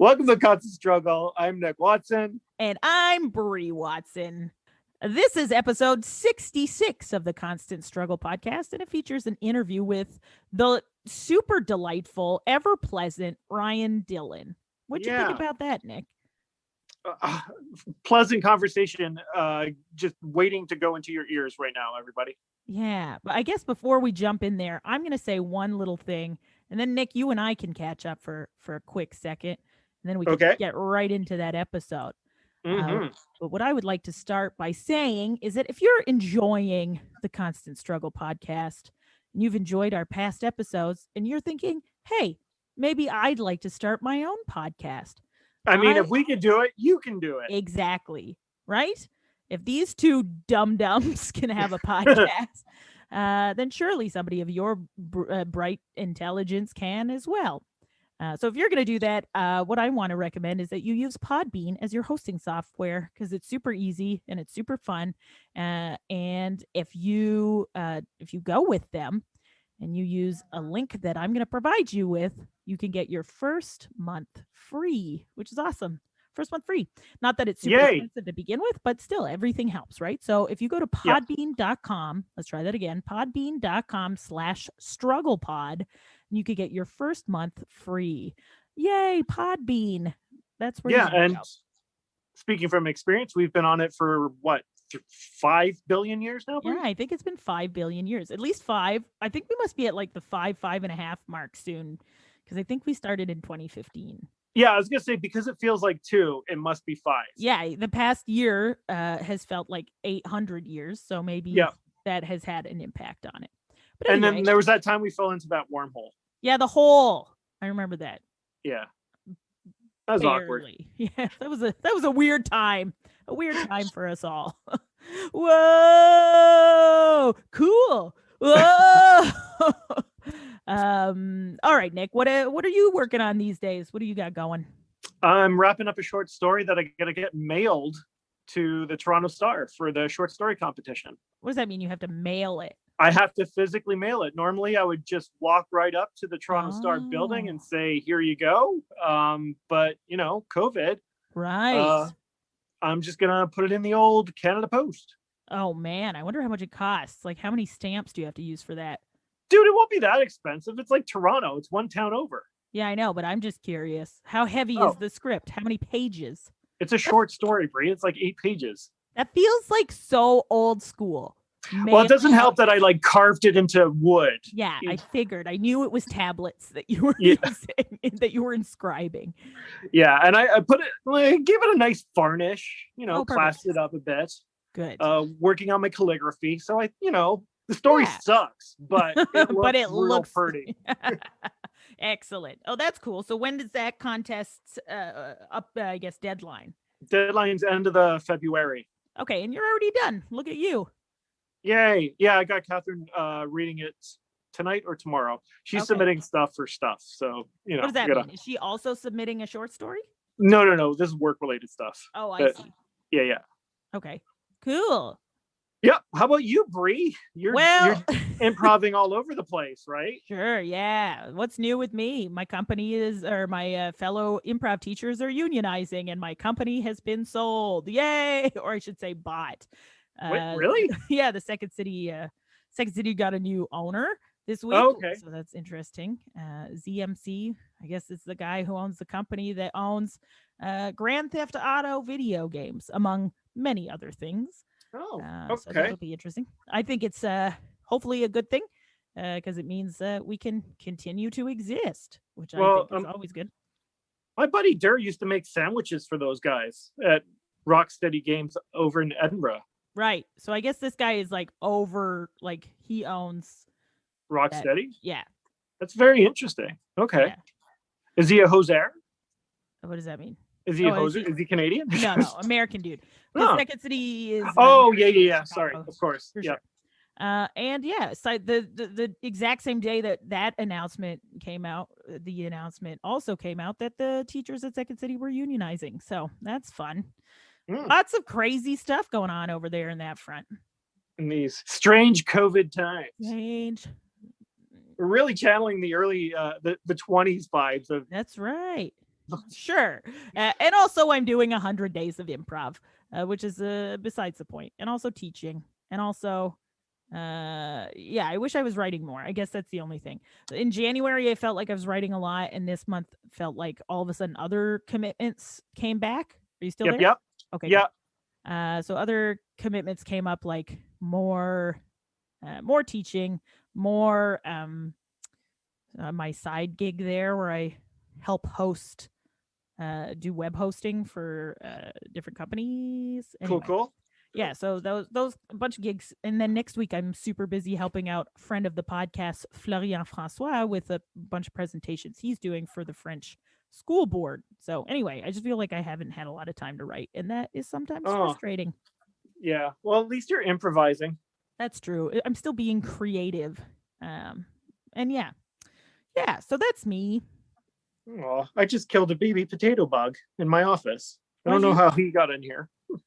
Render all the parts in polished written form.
Welcome to Constant Struggle. I'm Nick Watson. And I'm Brie Watson. This is episode 66 of the Constant Struggle podcast, and it features an interview with the super delightful, ever pleasant Ryan Dillon. What'd you think about that, Nick? Pleasant conversation. Just waiting to go into your ears right now, everybody. Yeah, but I guess before we jump in there, I'm going to say one little thing, and then Nick, you and I can catch up for a quick second, and then we can get right into that episode. But what I would like to start by saying is that if you're enjoying the Constant Struggle podcast and you've enjoyed our past episodes and you're thinking, hey, maybe I'd like to start my own podcast. I mean, if we can do it, you can do it. Exactly. Right? If these two dum-dums can have a podcast, then surely somebody of your bright intelligence can as well. So if you're going to do that, what I want to recommend is that you use Podbean as your hosting software because it's super easy and it's super fun. And if you go with them and you use a link that I'm going to provide you with, you can get your first month free, which is awesome. First month free. Not that it's super expensive to begin with, but still everything helps, right? So if you go to podbean.com, let's try that again, podbean.com/strugglepod, and you could get your first month free. Yay, Podbean. That's where you and go. Speaking from experience, we've been on it for what, 5 billion years now? Yeah, I think it's been 5 billion years, at least 5. I think we must be at like the 5.5 mark soon, because I think we started in 2015. Yeah, I was going to say, because it feels like 2, it must be 5. Yeah, the past year has felt like 800 years, so maybe that has had an impact on it. But anyway, and then there was that time we fell into that wormhole. Yeah, the hole. I remember that. Yeah. That was awkward. Yeah, that was a weird time. A weird time for us all. Whoa! Cool. Whoa! All right, Nick, what are you working on these days? What do you got going? I'm wrapping up a short story that I gotta get mailed to the Toronto Star for the short story competition. What does that mean? You have to mail it? I have to physically mail it. Normally I would just walk right up to the Toronto Star building and say, here you go. But you know, COVID. Right. I'm just gonna put it in the old Canada Post. Oh man, I wonder how much it costs. Like, how many stamps do you have to use for that? Dude, it won't be that expensive. It's like Toronto. It's one town over. Yeah, I know, but I'm just curious. How heavy is the script? How many pages? It's a short story, Brie. It's like 8 pages. That feels like so old school. Well, it doesn't help that I like carved it into wood. Yeah, I figured. I knew it was tablets that you were using, that you were inscribing. Yeah, and I put it, gave it a nice varnish, classed it up a bit. Good. Working on my calligraphy. So the story sucks, but it looks pretty. Excellent. Oh, that's cool. So when does that contest up, I guess, deadline? Deadline's end of the February. Okay, and you're already done. Look at you. Yay. Yeah, I got Catherine reading it tonight or tomorrow. She's submitting stuff for stuff. So, What does that mean? Is she also submitting a short story? No. This is work-related stuff. Oh, I see. Yeah. Okay, cool. Yeah. How about you, Brie? You're improvising all over the place, right? Sure. Yeah. What's new with me? My company my fellow improv teachers are unionizing, and my company has been sold. Yay! Or I should say, bought. Wait, really? Yeah. The Second City got a new owner this week. Oh, okay. So that's interesting. ZMC, I guess it's the guy who owns the company that owns Grand Theft Auto video games, among many other things. Oh, okay. So that'll be interesting. I think it's hopefully a good thing because it means we can continue to exist, which I think is always good. My buddy Durr used to make sandwiches for those guys at Rocksteady Games over in Edinburgh. Right. So I guess this guy is he owns Rocksteady? Yeah. That's very interesting. Okay. Yeah. Is he a hoser? What does that mean? Is he a hoser? Is he Canadian? No, American dude. Second City is. Oh, yeah. Sorry, of course. For sure. And so the exact same day that announcement came out, the announcement also came out that the teachers at Second City were unionizing. So that's fun. Lots of crazy stuff going on over there in that front. In these strange COVID times. Strange. We're really channeling the early the 20s vibes of. That's right. Sure. And also I'm doing 100 days of improv, which is besides the point. And also teaching. And also, yeah, I wish I was writing more. I guess that's the only thing. In January, I felt like I was writing a lot. And this month felt like all of a sudden other commitments came back. Are you still there? Yep. Okay. Yeah. So other commitments came up, like more teaching, more my side gig there where I help host, do web hosting for different companies. Anyway, Cool. yeah, so those a bunch of gigs, and then next week I'm super busy helping out friend of the podcast Florian Francois with a bunch of presentations he's doing for the French school board. So anyway, I just feel like I haven't had a lot of time to write, and that is sometimes frustrating. Yeah, well, at least you're improvising. That's true. I'm still being creative, and yeah, so that's me. Oh, I just killed a baby potato bug in my office. I don't know how he got in here. Well,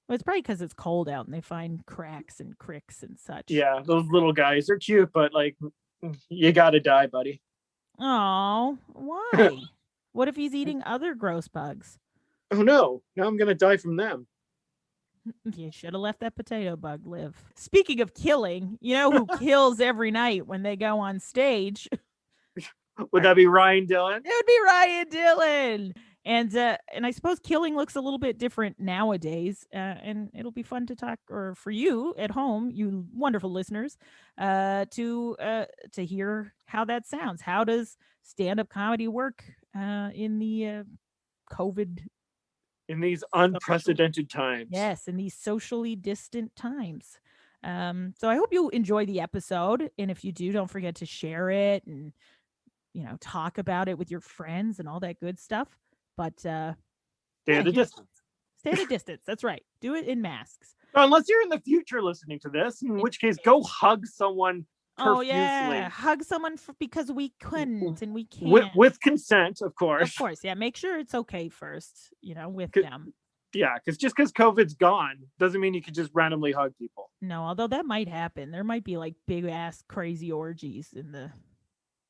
it's probably because it's cold out and they find cracks and cricks and such. Yeah, those little guys are cute, but like, you gotta die, buddy. Oh, why? What if he's eating other gross bugs? Oh no, now I'm gonna die from them. You should have left that potato bug live. Speaking of killing, you know who kills every night when they go on stage? Would that be Ryan Dillon? It would be Ryan Dillon. And I suppose killing looks a little bit different nowadays, and it'll be fun to talk, or for you at home, you wonderful listeners, to hear how that sounds. How does stand-up comedy work in the COVID? In these unprecedented times. Yes, in these socially distant times. So I hope you enjoy the episode, and if you do, don't forget to share it and talk about it with your friends and all that good stuff. But stay at a distance. Stay at a distance. That's right. Do it in masks. Unless you're in the future listening to this, in which case, go hug someone profusely. Oh yeah, hug someone because we couldn't and we can't. With consent, of course. Of course, yeah. Make sure it's okay first, with them. Yeah, because just because COVID's gone doesn't mean you can just randomly hug people. No, although that might happen. There might be like big ass crazy orgies in the.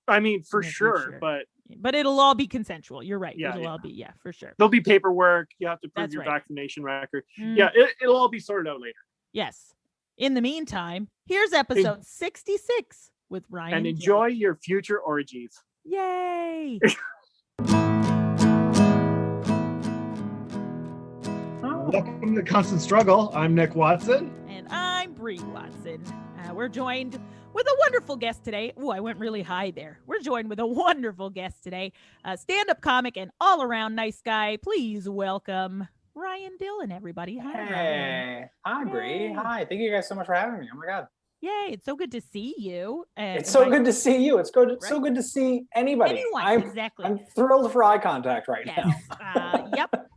I mean, for sure, but it'll all be consensual. You're right. Yeah, it'll all be, for sure. There'll be paperwork. You have to prove That's your right. vaccination record. Yeah, it'll all be sorted out later. Yes. In the meantime, here's episode 66 with Ryan. And enjoy your future orgies. Yay! Welcome to Constant Struggle. I'm Nick Watson. And I'm Brie Watson. We're joined with a wonderful guest today. Oh, I went really high there. We're joined with a wonderful guest today, a stand-up comic and all-around nice guy. Please welcome Ryan Dillon, everybody. Hi, Hey. Ryan. Hi, Brie. Hi. Thank you guys so much for having me. Oh my God. Yay, it's so good to see you. It's so good to see you. It's good. So good to see anybody. Anyone, exactly. I'm thrilled for eye contact right now. Yep.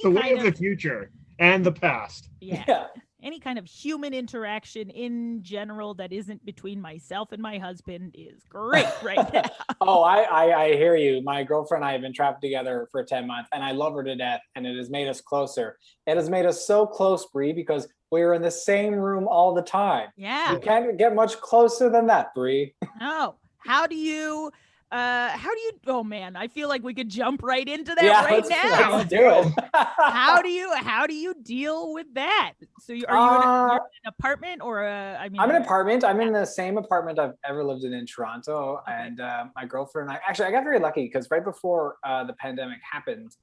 The way of the future and the past. Yeah. Any kind of human interaction in general that isn't between myself and my husband is great right now. Oh, I hear you. My girlfriend and I have been trapped together for 10 months and I love her to death and it has made us closer. It has made us so close, Brie, because we're in the same room all the time. Yeah. You can't get much closer than that, Brie. Oh, how do you oh man, I feel like we could jump right into that right now. Let's do it. How do you deal with that? So you're in an apartment or I'm in an apartment. I'm in the same apartment I've ever lived in Toronto. Okay. And my girlfriend and I got very lucky because right before the pandemic happened,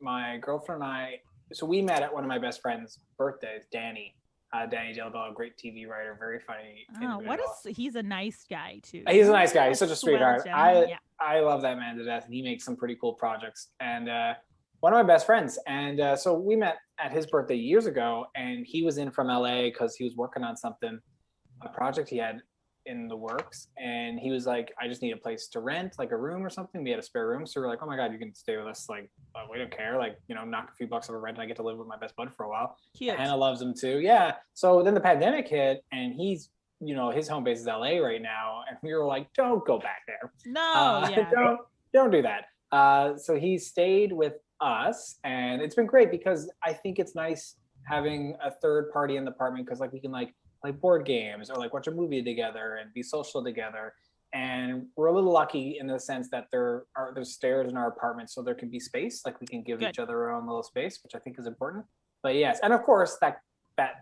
my girlfriend and I, so we met at one of my best friend's birthdays, Danny Delbo, a great TV writer, very funny. He's a nice guy too. He's a nice guy. He's such a sweetheart. I love that man to death, and he makes some pretty cool projects. And one of my best friends. And so we met at his birthday years ago, and he was in from LA because he was working on a project he had in the works. And he was like, I just need a place to rent, like a room or something. We had a spare room. So we're like, oh my God, you can stay with us. Like, we don't care. Like, knock a few bucks off a rent and I get to live with my best bud for a while. Cute. Hannah loves him too. Yeah. So then the pandemic hit and he's, his home base is LA right now. And we were like, don't go back there. No, don't do that. So he stayed with us and it's been great because I think it's nice having a third party in the apartment because like we can like board games or like watch a movie together and be social together. And we're a little lucky in the sense that there's stairs in our apartment, so there can be space. Like we can give each other our own little space, which I think is important. But yes, and of course that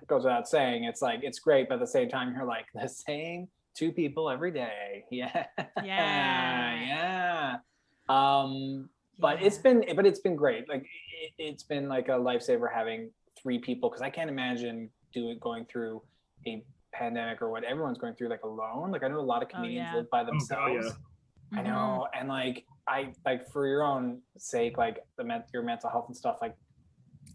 goes without saying. It's like it's great, but at the same time, you're like the same 2 people every day. Yeah, yeah. But it's been great. Like it's been like a lifesaver having 3 people, because I can't imagine going through a pandemic or what everyone's going through like alone. Like I know a lot of comedians live by themselves. I know, and like I like for your own sake, like your mental health and stuff. Like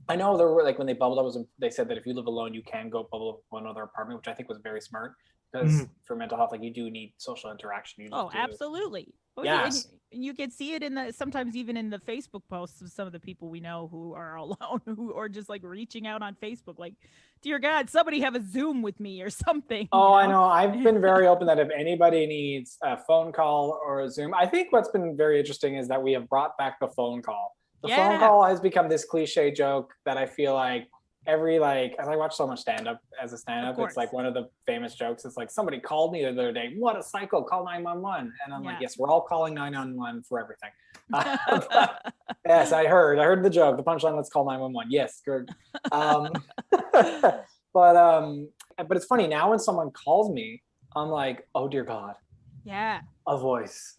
I know there were like when they bubbled up, they said that if you live alone, you can go bubble up one other apartment, which I think was very smart, because for mental health, like you do need social interaction. Absolutely. Well, yes. And you can see it sometimes even in the Facebook posts of some of the people we know who are alone, who are just like reaching out on Facebook, like, dear God, somebody have a Zoom with me or something. Oh, I know. I've been very open that if anybody needs a phone call or a Zoom, I think what's been very interesting is that we have brought back the phone call. The phone call has become this cliche joke that I feel like as I watch so much stand-up, it's like one of the famous jokes. It's like somebody called me the other day. What a psycho! Call 911. And I'm like, yes, we're all calling 911 for everything. Yes, I heard the joke. The punchline. Let's call 911. Yes, good. But it's funny now when someone calls me, I'm like, oh dear God. Yeah. A voice.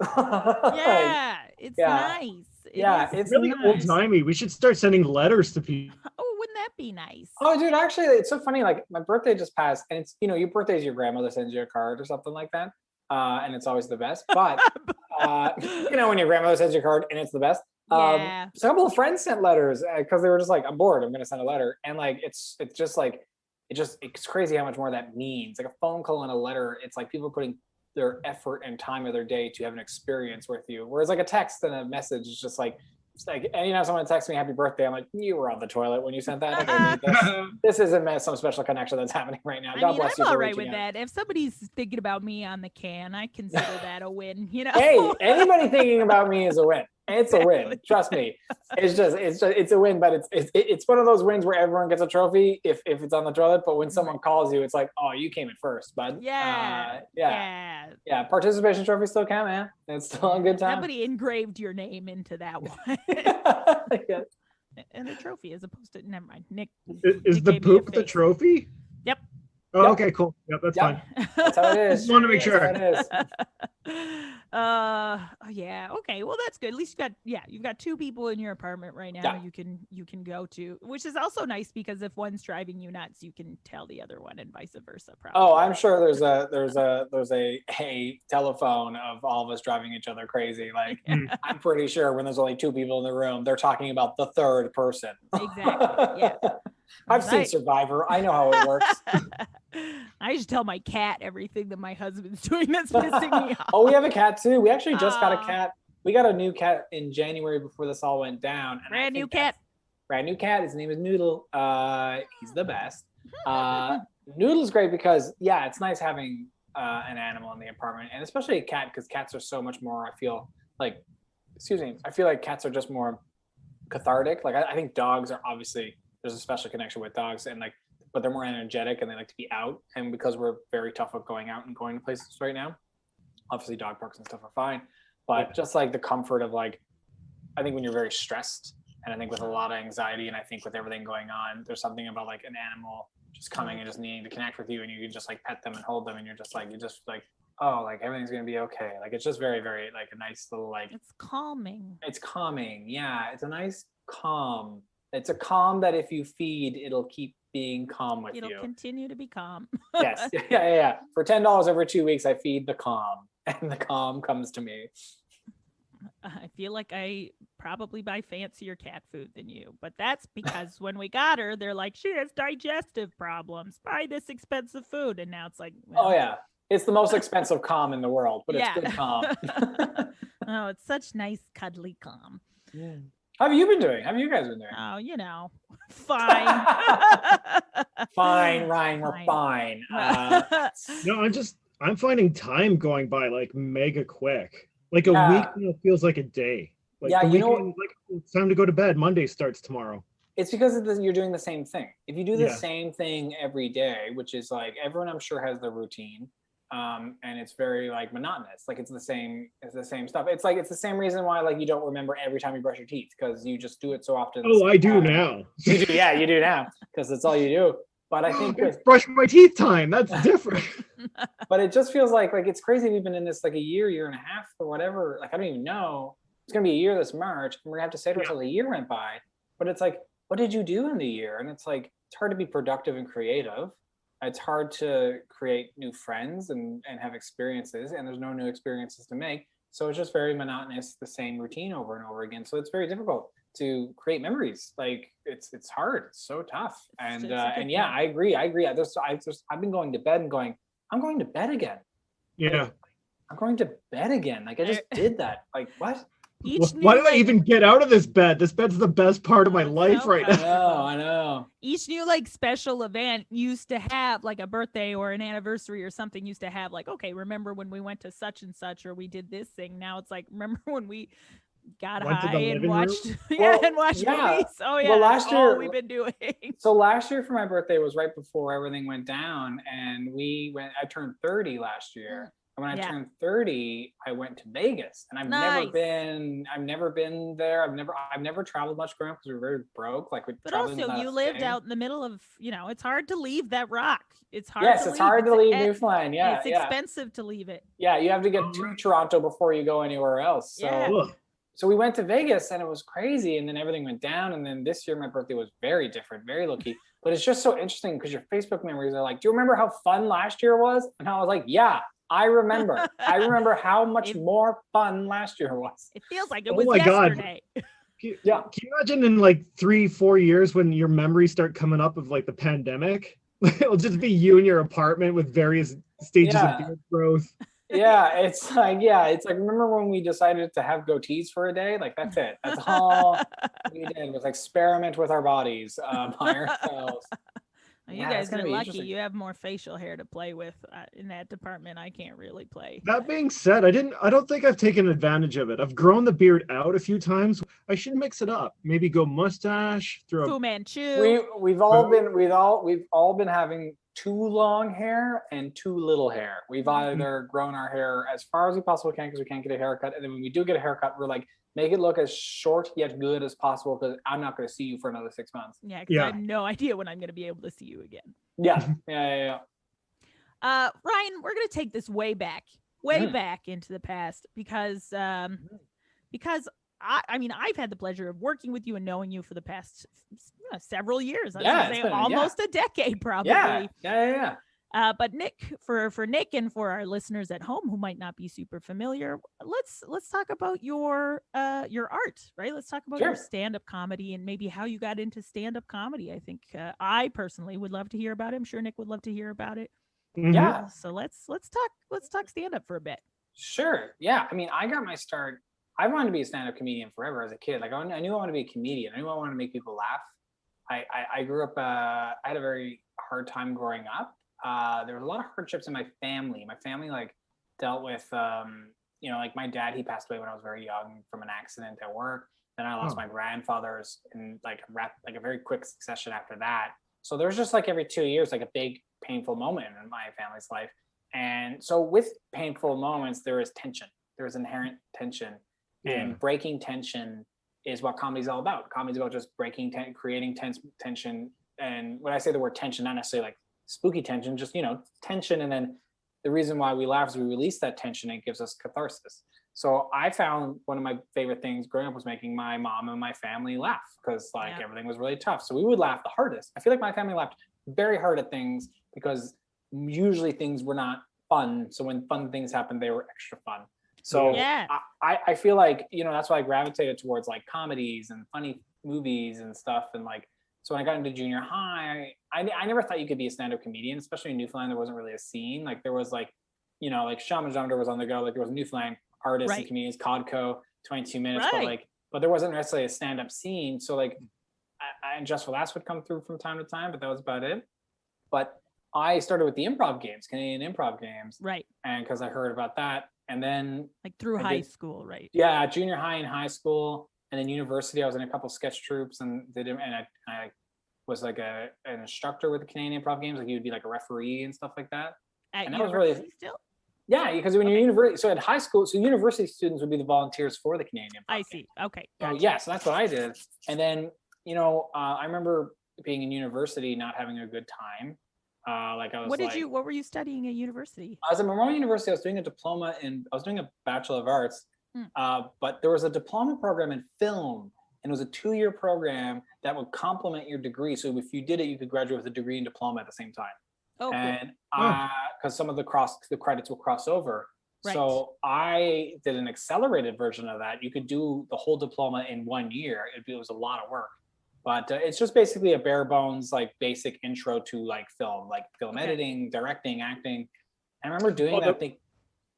It's nice. It's really nice. old-timey. We should start sending letters to people. Oh, wouldn't that be nice? Oh, dude, actually, it's so funny. Like my birthday just passed, and it's your birthday is your grandmother sends you a card or something like that, and it's always the best. But when your grandmother sends you a card and it's the best. So a couple of friends sent letters because they were just like, I'm bored, I'm gonna send a letter, and like it's crazy how much more that means. Like a phone call and a letter, it's like people putting their effort and time of their day to have an experience with you. Whereas like a text and a message is just like, anytime someone texts me happy birthday, I'm like, you were on the toilet when you sent that. Okay, this isn't some special connection that's happening right now. God bless you. I'm all right with that. If somebody's thinking about me on the can, I consider that a win. Hey, anybody thinking about me is a win. It's a win. Trust me. It's a win, but it's one of those wins where everyone gets a trophy if it's on the toilet. But when someone calls you, it's like, oh, you came in first, bud. Yeah. Participation trophy still count, man. It's still a good time. Somebody engraved your name into that one. And a trophy as opposed to, never mind. Nick is the poop the trophy? Yep. Oh, okay, cool. Yep, that's fine. That's how it is. Just want to make sure. That's how it is. Yeah. Okay. Well, that's good. At least you've got 2 people in your apartment right now. You can go to, which is also nice because if one's driving you nuts, you can tell the other one and vice versa. Probably. Oh, I'm sure there's a telephone of all of us driving each other crazy. Like I'm pretty sure when there's only 2 people in the room, they're talking about the third person. Exactly. Yeah. I've seen Survivor. I know how it works. I just tell my cat everything that my husband's doing that's pissing me off. Oh, we have a cat too. We actually just got a cat. We got a new cat in January before this all went down. And brand new cat. His name is Noodle. He's the best. Noodle's great because it's nice having an animal in the apartment, and especially a cat because cats are so much more. I feel like cats are just more cathartic. Like I think dogs are obviously. There's a special connection with dogs but they're more energetic and they like to be out. And because we're very tough with going out and going to places right now, obviously dog parks and stuff are fine. But just like the comfort of I think when you're very stressed and I think with a lot of anxiety and I think with everything going on, there's something about like an animal just coming and just needing to connect with you and you can just like pet them and hold them and you're just like, oh, like everything's going to be okay. Like, it's just very, very like a nice little it's calming. It's calming. Yeah. It's a nice calm. It's a calm that if you feed, it'll keep being calm with you. It'll continue to be calm. Yes. Yeah. For $10 over 2 weeks, I feed the calm and the calm comes to me. I feel like I probably buy fancier cat food than you, but that's because when we got her, they're like, she has digestive problems. Buy this expensive food. And now it's like, oh yeah. It's the most expensive calm in the world, but it's good calm. Oh, it's such nice, cuddly calm. Yeah. How have you been doing? How have you guys been doing? Oh, fine. Fine, Ryan, we're fine. No, I'm finding time going by like mega quick. Like a week feels like a day. Like the weekend, it's time to go to bed. Monday starts tomorrow. It's because you're doing the same thing. If you do the same thing every day, which is like everyone I'm sure has their routine. and it's very like monotonous. Like it's the same stuff. It's the same reason why like you don't remember every time you brush your teeth, because you just do it so often. Oh, I do now. You do, yeah, you do now because that's all you do. But I think it's brush my teeth time. That's different. But it just feels like it's crazy. We've been in this like a year and a half or whatever. Like I don't even know. It's gonna be a year this March, and we're gonna have to say to ourselves a year went by. But it's like, what did you do in the year? And it's like it's hard to be productive and creative. It's hard to create new friends and have experiences, and there's no new experiences to make. So it's just very monotonous, the same routine over and over again. So it's very difficult to create memories. Like it's hard. It's so tough. And yeah, I agree. I've been going to bed and going, I'm going to bed again. Yeah. Like, I'm going to bed again. Like I just did that. Like what? Why do I even get out of this bed? This bed's the best part of my life right now. I know. Each new like special event used to have like a birthday or an anniversary or something used to have like, okay, remember when we went to such and such or we did this thing. Now it's like, remember when we got high and watched movies. Oh yeah, well, last year, all we've been doing. So last year for my birthday was right before everything went down, and I turned 30 last year. And when I turned 30, I went to Vegas, and I've never been there. I've never traveled much growing up because we were very broke. But also you lived out in the middle of, it's hard to leave that rock. It's hard. Yes, it's hard to leave Newfoundland. Yeah, it's expensive to leave it. Yeah, you have to get to Toronto before you go anywhere else. So we went to Vegas, and it was crazy, and then everything went down. And then this year, my birthday was very different, very low key. But it's just so interesting because your Facebook memories are like, do you remember how fun last year was? And I was like, yeah. I remember how much more fun last year was. It feels like it was yesterday. God. Can you imagine in like 3-4 years when your memories start coming up of like the pandemic? It'll just be you in your apartment with various stages of beard growth. It's like remember when we decided to have goatees for a day? Like that's it. That's all we did was experiment with our bodies by ourselves. You guys are lucky. You have more facial hair to play with in that department. I can't really play. That being said, I don't think I've taken advantage of it. I've grown the beard out a few times. I should mix it up. Maybe go mustache, throw Fu Manchu. We've all been having too long hair and too little hair. We've either grown our hair as far as we possibly can because we can't get a haircut, and then when we do get a haircut, we're like, make it look as short yet good as possible because I'm not going to see you for another 6 months. Yeah, because I have no idea when I'm going to be able to see you again. Yeah. Ryan, we're going to take this way back into the past because I've had the pleasure of working with you and knowing you for the past several years. Almost a decade, probably. Yeah. But Nick, for Nick and for our listeners at home who might not be super familiar, let's talk about your art, right? Let's talk about your stand-up comedy and maybe how you got into stand-up comedy. I think I personally would love to hear about it. I'm sure Nick would love to hear about it. Mm-hmm. Yeah. So let's talk stand-up for a bit. Sure. Yeah. I mean, I got my start. I wanted to be a stand-up comedian forever as a kid. Like I knew I wanted to be a comedian. I knew I wanted to make people laugh. I grew up. I had a very hard time growing up. There was a lot of hardships in my family. My family dealt with, like my dad, he passed away when I was very young from an accident at work. Then I lost my grandfathers in a very quick succession after that. So there was just every 2 years, a big painful moment in my family's life. And so with painful moments, there is tension. There is inherent tension, and breaking tension is what comedy is all about. Comedy is about just creating tension. And when I say the word tension, not necessarily spooky tension, just tension, and then the reason why we laugh is we release that tension and it gives us catharsis. So I found one of my favorite things growing up was making my mom and my family laugh because everything was really tough. So we would laugh the hardest. I feel like my family laughed very hard at things because usually things were not fun. So when fun things happened, they were extra fun. So I feel like that's why I gravitated towards comedies and funny movies and stuff. And so when I got into junior high, I never thought you could be a stand-up comedian, especially in Newfoundland. There wasn't really a scene. There was Shaman Jumder was on the go. There was Newfoundland artists and comedians, Codco, 22 Minutes, but there wasn't necessarily a stand-up scene. So and Just for Laughs would come through from time to time, but that was about it. But I started with the improv games, Canadian improv games. Right. And because I heard about that. And then through high school, right? Yeah, junior high and high school. And then university, I was in a couple sketch troupes and I was an instructor with the Canadian improv games. You would be a referee and stuff like that. At and that was university really still? yeah, because when you're university, so at high school, so university students would be the volunteers for the Canadian Pumpkin. I see. Okay. So Gotcha. yeah, so that's what I did. And then, I remember being in university, not having a good time. What were you studying at university? I was at Memorial University. I was doing a diploma I was doing a Bachelor of Arts, but there was a diploma program in film, and it was a 2-year program that would complement your degree. So if you did it, you could graduate with a degree and diploma at the same time. Oh, and cool. because some of the credits will cross over. Right. So I did an accelerated version of that. You could do the whole diploma in 1 year. It was a lot of work, but it's just basically a bare bones, like basic intro to like film editing, directing, acting. And I remember doing that thing.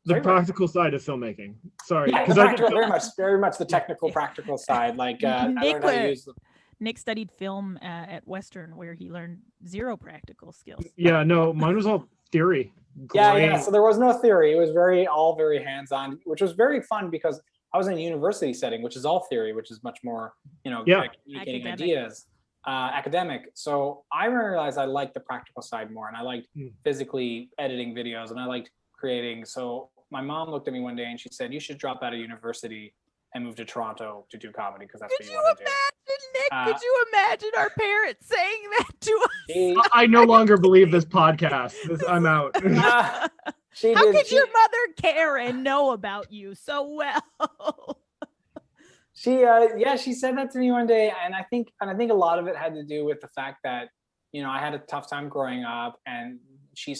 The practical side of filmmaking. Sorry, yeah, very much the technical, practical side. Like I learned how to use. Nick studied film at Western, where he learned 0 practical skills. Yeah, no, mine was all theory. Yeah. So there was no theory. It was all very hands-on, which was very fun because I was in a university setting, which is all theory, which is much more, communicating ideas, academic. So I realized I liked the practical side more, and I liked physically editing videos, and I liked creating. So my mom looked at me one day and she said, "You should drop out of university and move to Toronto to do comedy because that's what you want to do." Nick, could you imagine our parents saying that to us? I no longer believe this podcast. I'm out. How could your mother care and know about you so well? She said that to me one day, and I think a lot of it had to do with the fact that I had a tough time growing up, and she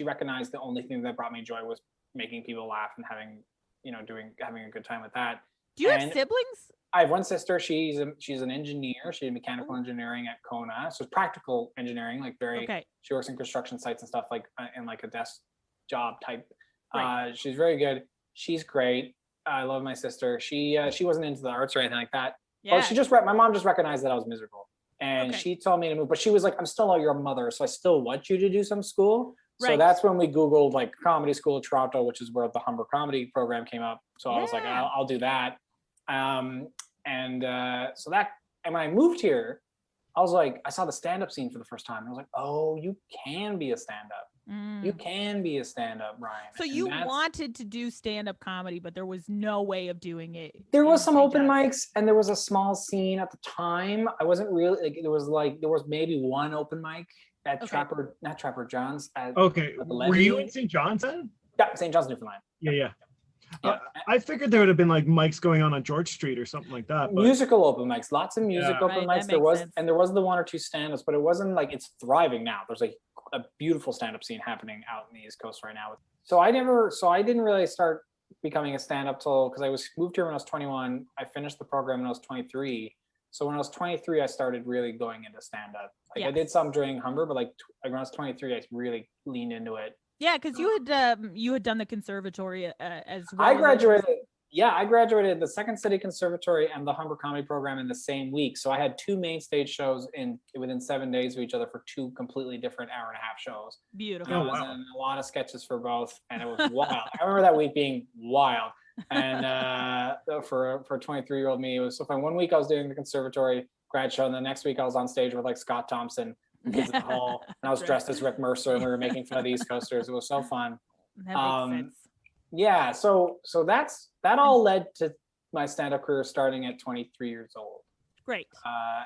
recognized the only thing that brought me joy was making people laugh and having a good time with that. Do you have siblings? I have one sister. She's an engineer. She did mechanical engineering at Kona. So it's practical engineering, like she works in construction sites and stuff, like in like a desk job type. Right. She's very good. She's great. I love my sister. She wasn't into the arts or anything like that. Yeah. But my mom just recognized that I was miserable. And she told me to move, but she was like, "I'm still your mother, so I still want you to do some school." Right. So that's when we Googled like comedy school Toronto, which is where the Humber comedy program came up. So I was like, I'll do that. And when I moved here, I was like, I saw the stand-up scene for the first time. I was like, oh, you can be a stand-up. You can be a stand-up, Ryan. So you wanted to do stand-up comedy, but there was no way of doing it. There was some open mics, and there was a small scene at the time. I wasn't really there was maybe one open mic at not Trapper John's. Were you in St. John's then? Yeah, St. John's, Newfoundland. Yeah. I figured there would have been like mics going on George Street or something like that. But... Musical open mics, lots of music open mics. There was the one or two stand-ups, but it wasn't like it's thriving now. There's like a beautiful stand-up scene happening out in the East Coast right now. So I didn't really start becoming a stand-up till because I moved here when I was 21. I finished the program when I was 23. So when I was 23, I started really going into stand-up. I did some during Humber, but like when I was 23, I really leaned into it. Yeah, because you had done the conservatory as well. I graduated the Second City Conservatory and the Humber Comedy Program in the same week. So I had 2 main stage shows within 7 days of each other for 2 completely different hour-and-a-half shows. Beautiful. I was in a lot of sketches for both, and it was wild. I remember that week being wild. And for a 23-year-old me, it was so fun. One week I was doing the conservatory grad show, and the next week I was on stage with like Scott Thompson. Kids at the hall, and I was dressed as Rick Mercer, and we were making fun of the East Coasters. It was so fun. That makes sense. Yeah, so that all led to my stand-up career starting at 23 years old. Great.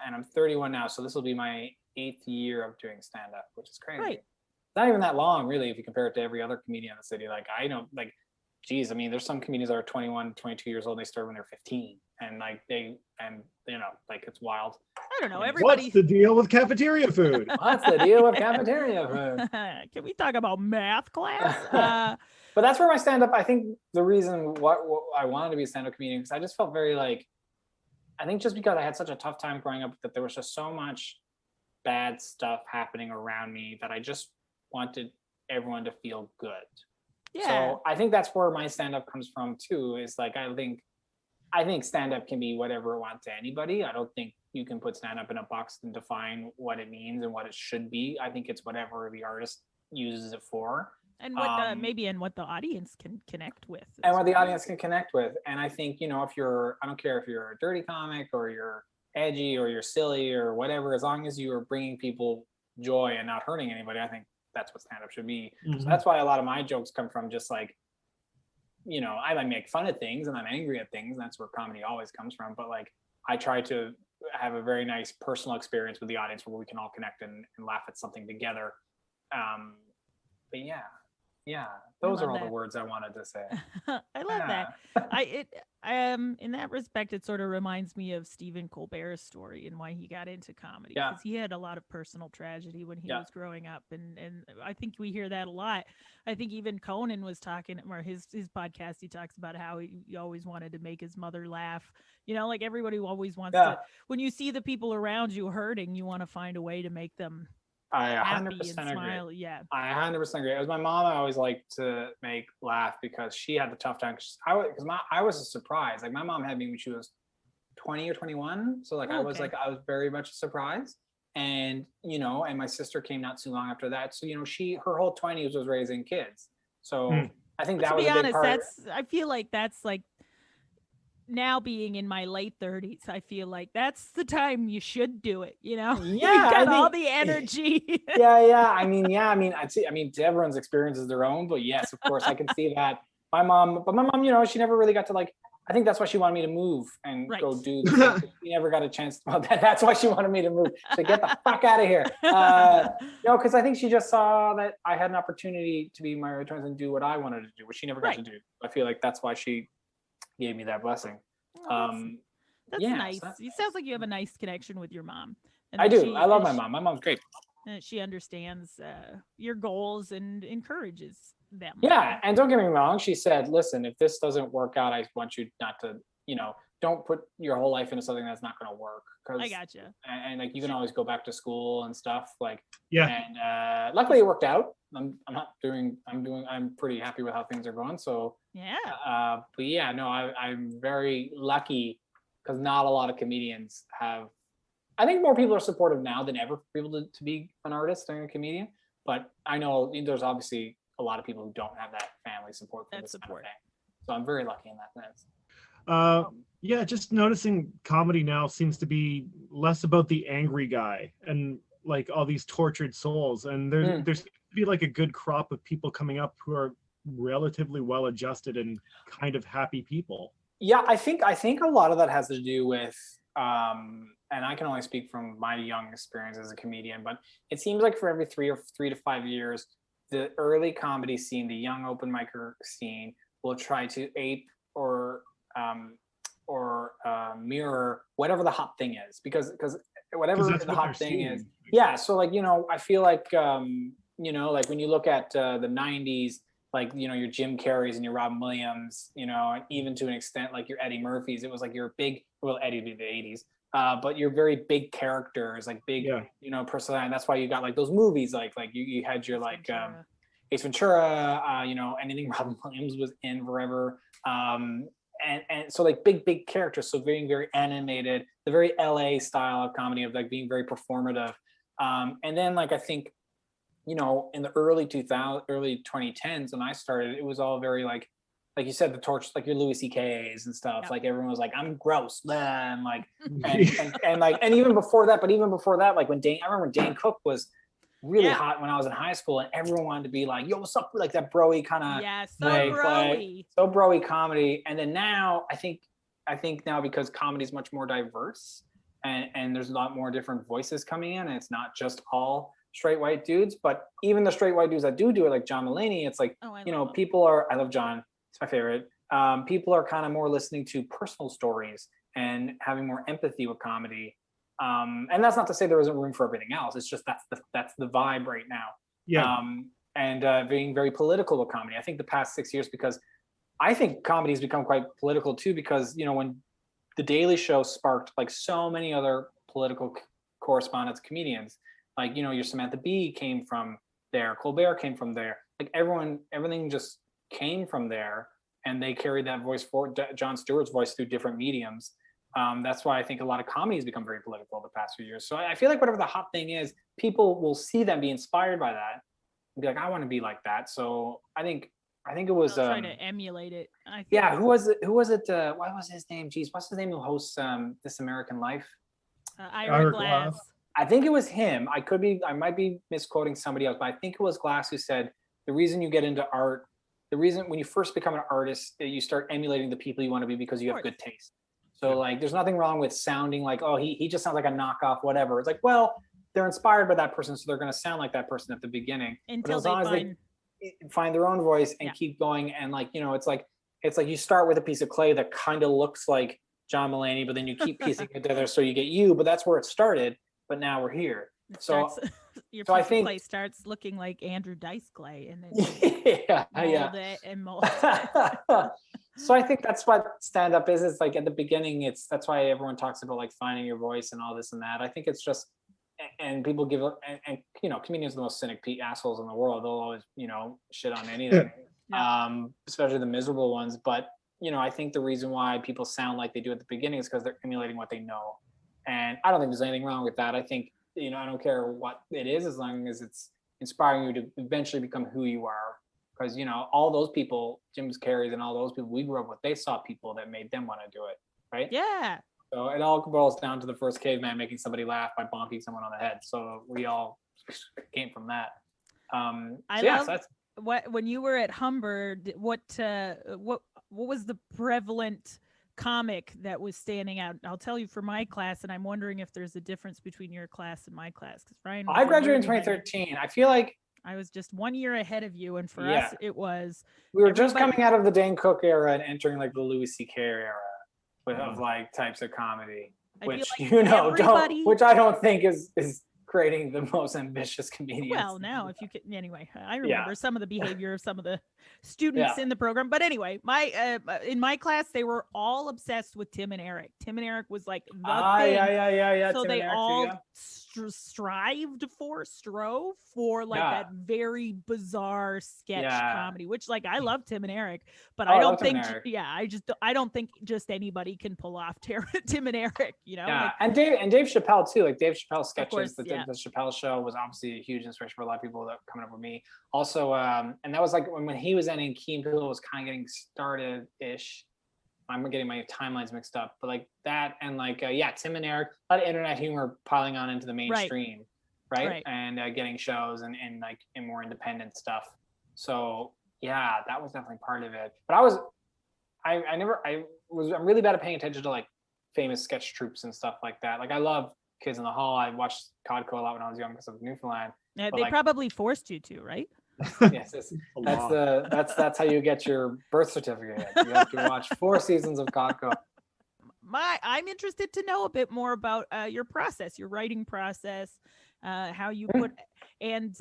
And I'm 31 now, so this will be my 8th year of doing stand-up, which is crazy. Right. Not even that long, really, if you compare it to every other comedian in the city. Like geez, I mean, there's some comedians that are 21, 22 years old, and they start when they're 15, and it's wild. I don't know. Everybody. What's the deal with cafeteria food? What's the deal with cafeteria food? Can we talk about math class? But that's where my stand-up. I think the reason what I wanted to be a stand-up comedian because I just felt very I think just because I had such a tough time growing up that there was just so much bad stuff happening around me that I just wanted everyone to feel good. Yeah. So I think that's where my stand-up comes from too. Is like I think stand-up can be whatever it wants to anybody. I don't think you can put stand-up in a box and define what it means and what it should be. I think it's whatever the artist uses it for. And what the audience can connect with. And what the audience can connect with. And I think, I don't care if you're a dirty comic or you're edgy or you're silly or whatever, as long as you are bringing people joy and not hurting anybody, I think that's what stand-up should be. Mm-hmm. So that's why a lot of my jokes come from just like, you know, I like make fun of things and I'm angry at things, and that's where comedy always comes from. But like, I try to have a very nice personal experience with the audience where we can all connect and laugh at something together. But yeah, those are all the words I wanted to say. I love that. In that respect, it sort of reminds me of Stephen Colbert's story and why he got into comedy, because he had a lot of personal tragedy when he was growing up, and I think we hear that a lot. I think even Conan was talking, or his podcast, he talks about how he always wanted to make his mother laugh. You know, like everybody always wants to. When you see the people around you hurting, you want to find a way to make them I 100% happy and smile. agree. Yeah, I 100% agree. It was my mom I always liked to make laugh because she had the tough time. I was a surprise. Like my mom had me when she was 20 or 21. So like I was very much a surprise. And you know, and my sister came not too long after that. So you know, her whole 20s was raising kids. So I think that was a big part. I feel like that's like, now being in my late 30s, I feel like that's the time you should do it, you know? Yeah, you've got all the energy. I mean, everyone's experience is their own, but yes, of course I can see that. My mom, you know, she never really got to like, I think that's why she wanted me to move and go do this. She never got a chance to, that's why she wanted me to move. So get the fuck out of here. No, because I think she just saw that I had an opportunity to be my returns and do what I wanted to do, which she never got to do. I feel like that's why she gave me that blessing. That's nice. It sounds like you have a nice connection with your mom. And I do. I love my mom. My mom's great. She understands your goals and encourages them. Yeah, and don't get me wrong. She said, "Listen, if this doesn't work out, I want you not to, you know, don't put your whole life into something that's not going to work." I gotcha. And like you can always go back to school and stuff. Like and luckily it worked out. I'm pretty happy with how things are going. So but yeah, no, I'm very lucky because not a lot of comedians have. I think more people are supportive now than ever for people to be an artist and a comedian. But I know there's obviously a lot of people who don't have that family support for this kind of thing. So I'm very lucky in that sense. Yeah, just noticing comedy now seems to be less about the angry guy and like all these tortured souls, and there's seems to be like a good crop of people coming up who are relatively well adjusted and kind of happy people. Yeah, I think a lot of that has to do with and I can only speak from my young experience as a comedian, but it seems like for every 3 to 5 years, the early comedy scene, the young open micer scene, will try to ape or mirror whatever the hot thing is, because whatever the hot thing is. Yeah. So like, you know, I feel like, you know, like when you look at the 90s, like, you know, your Jim Carreys and your Robin Williams, you know, and even to an extent, like your Eddie Murphys, it was like your big, well, Eddie did the 80s, but you're very big characters, like big, you know, personality. And that's why you got like those movies, like you had your like Ace Ventura, you know, anything Robin Williams was in forever. And so like big characters, so very, very animated, the very LA style of comedy of like being very performative. And then like, I think, you know, in the early 2010s when I started, it was all very like you said, the torch, like your Louis C.K.'s and stuff. Like everyone was like, I'm gross, and like, and even before that, like when I remember Dane Cook was really hot when I was in high school, and everyone wanted to be like, yo, what's up, like that broy kind of so broy comedy. And then now I think now, because comedy is much more diverse and there's a lot more different voices coming in, and it's not just all straight white dudes, but even the straight white dudes that do it, like John Mulaney, it's like, you know, I love John, it's my favorite. People are kind of more listening to personal stories and having more empathy with comedy. And that's not to say there isn't room for everything else. It's just that's the vibe right now. Yeah. And being very political with comedy. I think the past 6 years, because I think comedy has become quite political too, because, you know, when The Daily Show sparked like so many other political correspondents, comedians, like, you know, your Samantha Bee came from there, Colbert came from there, like everything just came from there, and they carried that voice for Jon Stewart's voice through different mediums. That's why I think a lot of comedy has become very political the past few years. So I feel like whatever the hot thing is, people will see them, be inspired by that, and be like, I want to be like that. So I think it was trying to emulate it. Who was it? What was his name? Geez, what's his name who hosts This American Life? Ira Glass. I think it was him. I might be misquoting somebody else, but I think it was Glass who said the reason you get into art, the reason when you first become an artist, you start emulating the people you want to be because you have good taste. So like, there's nothing wrong with sounding like, oh, he just sounds like a knockoff, whatever. It's like, well, they're inspired by that person, so they're going to sound like that person at the beginning. Until they find their own voice and keep going. And like, you know, it's like you start with a piece of clay that kind of looks like John Mulaney, but then you keep piecing it together so you get you. But that's where it started. But now we're here. So I think clay starts looking like Andrew Dice clay, and then mold it and mold it. So I think that's what stand-up is. It's like at the beginning, that's why everyone talks about like finding your voice and all this and that. I think it's just, and people give up, and you know, comedians are the most cynic assholes in the world. They'll always, you know, shit on anything, especially the miserable ones. But you know, I think the reason why people sound like they do at the beginning is because they're emulating what they know. And I don't think there's anything wrong with that. I think, you know, I don't care what it is as long as it's inspiring you to eventually become who you are. Because, you know, all those people, Jim Carrey's and all those people we grew up with, they saw people that made them want to do it, right? Yeah. So it all boils down to the first caveman making somebody laugh by bonking someone on the head. So we all came from that. When you were at Humber, what was the prevalent comic that was standing out? I'll tell you for my class, and I'm wondering if there's a difference between your class and my class, because Ryan, I graduated in 2013. I feel like I was just 1 year ahead of you, and for us it was we were just coming out of the Dane Cook era and entering like the Louis C.K. era of like types of comedy, which like which I don't think is creating the most ambitious comedians. Well, now if you can, anyway, I remember some of the behavior of some of the students in the program. But anyway, in my class, they were all obsessed with Tim and Eric. Tim and Eric was like the thing. Yeah. So Tim they and Eric all too, strove for like that very bizarre sketch comedy, which like I love Tim and Eric, but I don't think I don't think just anybody can pull off Tim and Eric, you know. Yeah, like, and Dave Chappelle too. Like Dave Chappelle's sketches, the Chappelle Show was obviously a huge inspiration for a lot of people that coming up with me. Also, and that was like when he was ending, Key and Peele was kind of getting started ish. I'm getting my timelines mixed up, but like that and like Tim and Eric, a lot of internet humor piling on into the mainstream, right? And getting shows and like in more independent stuff. So yeah, that was definitely part of it. But I'm really bad at paying attention to like famous sketch troupes and stuff like that. Like I love Kids in the Hall. I watched Codco a lot when I was young because of Newfoundland. Yeah, they probably forced you to, right? Yes, that's how you get your birth certificate. You have to watch 4 seasons of Codco. I'm interested to know a bit more about your process, your writing process, how you put, and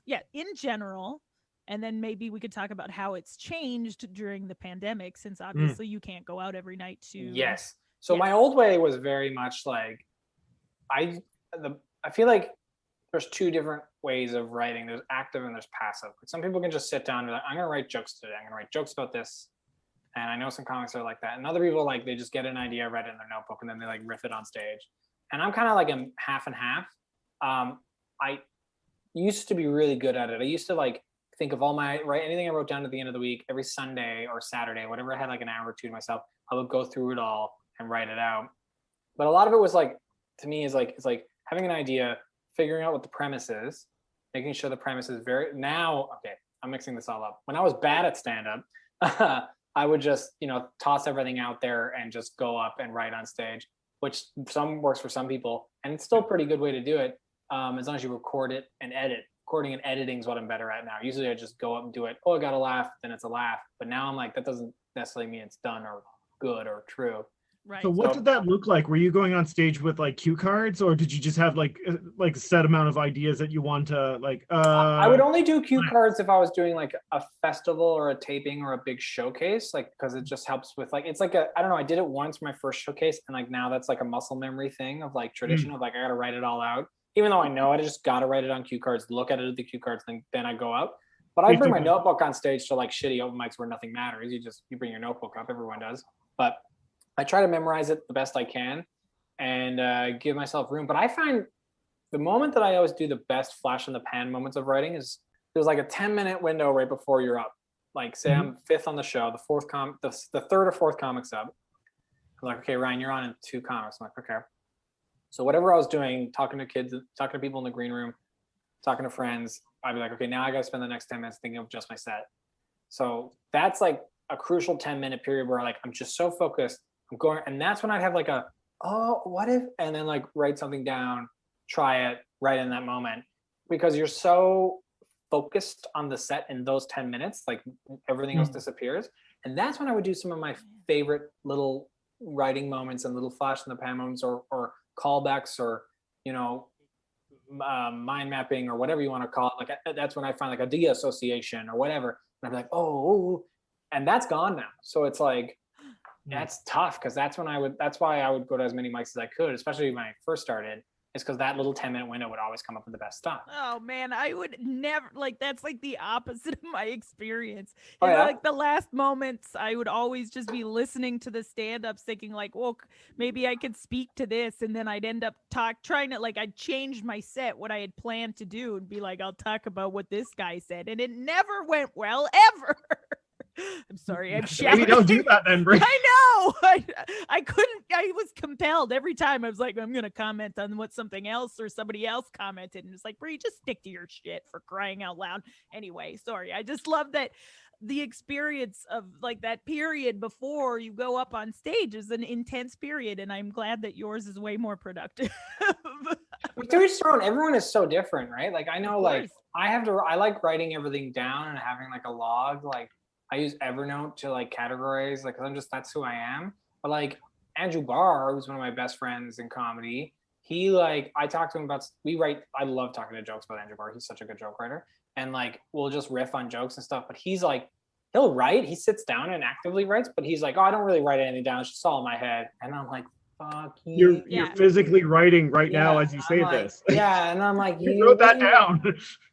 in general, and then maybe we could talk about how it's changed during the pandemic, since obviously you can't go out every night to. Yes. So my old way was very much like, I feel like there's 2 different ways of writing. There's active and there's passive. Some people can just sit down and be like, I'm going to write jokes today. I'm going to write jokes about this. And I know some comics are like that. And other people, like, they just get an idea, write it in their notebook, and then they like riff it on stage. And I'm kind of like a half and half. I used to be really good at it. I used to like think of anything I wrote down at the end of the week, every Sunday or Saturday, whatever I had like an hour or 2 to myself, I would go through it all and write it out. But a lot of it was like, to me, it's like having an idea, figuring out what the premise is, making sure the premise is I'm mixing this all up. When I was bad at stand-up, I would just, toss everything out there and just go up and write on stage, which works for some people. And it's still a pretty good way to do it, as long as you record it and edit. Recording and editing is what I'm better at now. Usually I just go up and do it. Oh, I got a laugh, then it's a laugh. But now I'm like, that doesn't necessarily mean it's done or good or true. Right. So what did that look like? Were you going on stage with like cue cards, or did you just have like a set amount of ideas that you want to like? I would only do cue cards if I was doing like a festival or a taping or a big showcase, like because it just helps with like, it's like I don't know. I did it once for my first showcase, and like now that's like a muscle memory thing of like tradition of like I got to write it all out, even though I know I just got to write it on cue cards, look at it at the cue cards, then I go out. But I bring my notebook on stage to like shitty open mics where nothing matters. You bring your notebook up, everyone does, but I try to memorize it the best I can and give myself room. But I find the moment that I always do the best flash in the pan moments of writing is there's like a 10-minute window right before you're up. Like say I'm 5th on the show, the 3rd or 4th comic's up. I'm like, okay, Ryan, you're on in 2 comics. I'm like, okay. So whatever I was doing, talking to kids, talking to people in the green room, talking to friends, I'd be like, okay, now I got to spend the next 10 minutes thinking of just my set. So that's like a crucial 10-minute period where like I'm just so focused. I'm going, and that's when I'd have like what if, and then like write something down, try it right in that moment, because you're so focused on the set in those 10 minutes, like everything else disappears. And that's when I would do some of my favorite little writing moments and little flash in the pan moments, or callbacks, or mind mapping, or whatever you want to call it. Like that's when I find like a de-association or whatever, and I'm like, oh, and that's gone now. So it's like that's tough, because that's why I would go to as many mics as I could, especially when I first started. Is because that little 10-minute window would always come up with the best stuff. Oh man, I would never, like, that's like the opposite of my experience. Oh, yeah? Like the last moments, I would always just be listening to the stand-ups thinking like, well, maybe I could speak to this, and then I'd end up trying to, like, I'd change my set, what I had planned to do, and be like, I'll talk about what this guy said, and it never went well, ever. I'm sorry, I'm shouting. Maybe don't do that then, Brie. I know. I couldn't. I was compelled every time. I was like, I'm gonna comment on what something else or somebody else commented, and it's like, Brie, just stick to your shit, for crying out loud. Anyway, sorry. I just love that the experience of like that period before you go up on stage is an intense period, and I'm glad that yours is way more productive. To each their own. Everyone is so different, right? Like I know, like I like writing everything down and having like a log. Like I use Evernote to like categorize, like that's who I am. But like Andrew Barr, who's one of my best friends in comedy, he like I talk to him about I love talking to jokes about Andrew Barr. He's such a good joke writer, and like we'll just riff on jokes and stuff. But he's like he'll write, he sits down and actively writes, but he's like, oh, I don't really write anything down. It's just all in my head. And I'm like, fuck you. You're physically writing right now as you say this. Yeah, and I'm like, you wrote that down.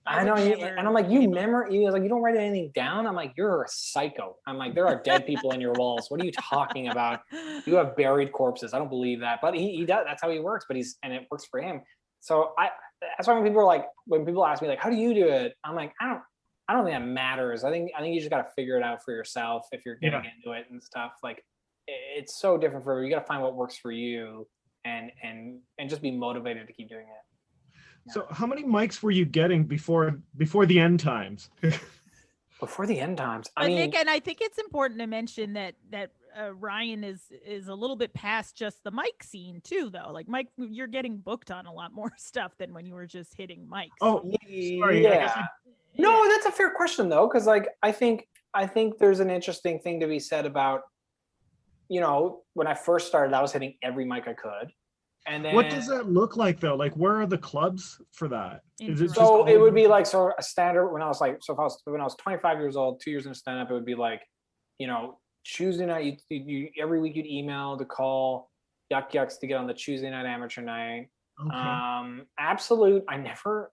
I know, and I'm like, you don't write anything down. I'm like, you're a psycho. I'm like, there are dead people in your walls. What are you talking about? You have buried corpses. I don't believe that, but he does. That's how he works. But and it works for him. So that's why when people ask me like, how do you do it? I'm like, I don't think that matters. I think you just got to figure it out for yourself if you're getting into it and stuff. Like, it's so different for you. You got to find what works for you, and just be motivated to keep doing it. Yeah. So how many mics were you getting before the end times? Before the end times, Nick, and I think it's important to mention that Ryan is a little bit past just the mic scene too, though. Like Mike, you're getting booked on a lot more stuff than when you were just hitting mics. Oh, sorry. Yeah. No, that's a fair question though, because like I think there's an interesting thing to be said about, when I first started, I was hitting every mic I could. And then, what does that look like though? Like, where are the clubs for that? Is it so it would be like a standard when I was 25 years old, 2 years in stand up, it would be like, Tuesday night, you every week you'd email to call Yuck Yucks to get on the Tuesday night amateur night. Okay. Absolute, I never.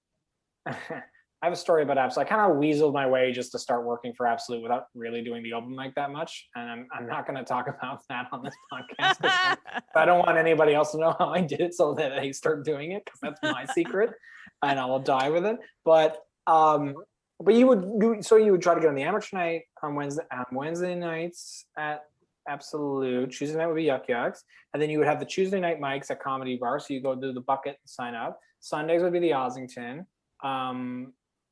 I have a story about Absolute. I kind of weaseled my way just to start working for Absolute without really doing the open mic that much. And I'm not going to talk about that on this podcast. I don't want anybody else to know how I did it so that they start doing it, because that's my secret and I will die with it. But you would try to get on the amateur night on Wednesday nights at Absolute. Tuesday night would be Yuck Yucks. And then you would have the Tuesday night mics at Comedy Bar. So you go do the bucket and sign up. Sundays would be the Ossington.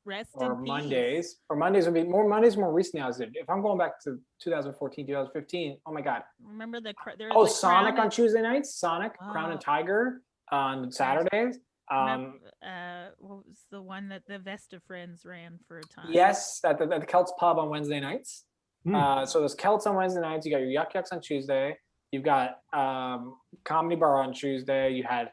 Mondays would be more recently. If I'm going back to 2014, 2015, oh my God. Remember Sonic on Tuesday nights, Crown and Tiger on Saturdays. What was the one that the Vesta Friends ran for a time? Yes, at the Celts pub on Wednesday nights. So there's Celts on Wednesday nights. You got your Yuck Yucks on Tuesday. You've got Comedy Bar on Tuesday. You had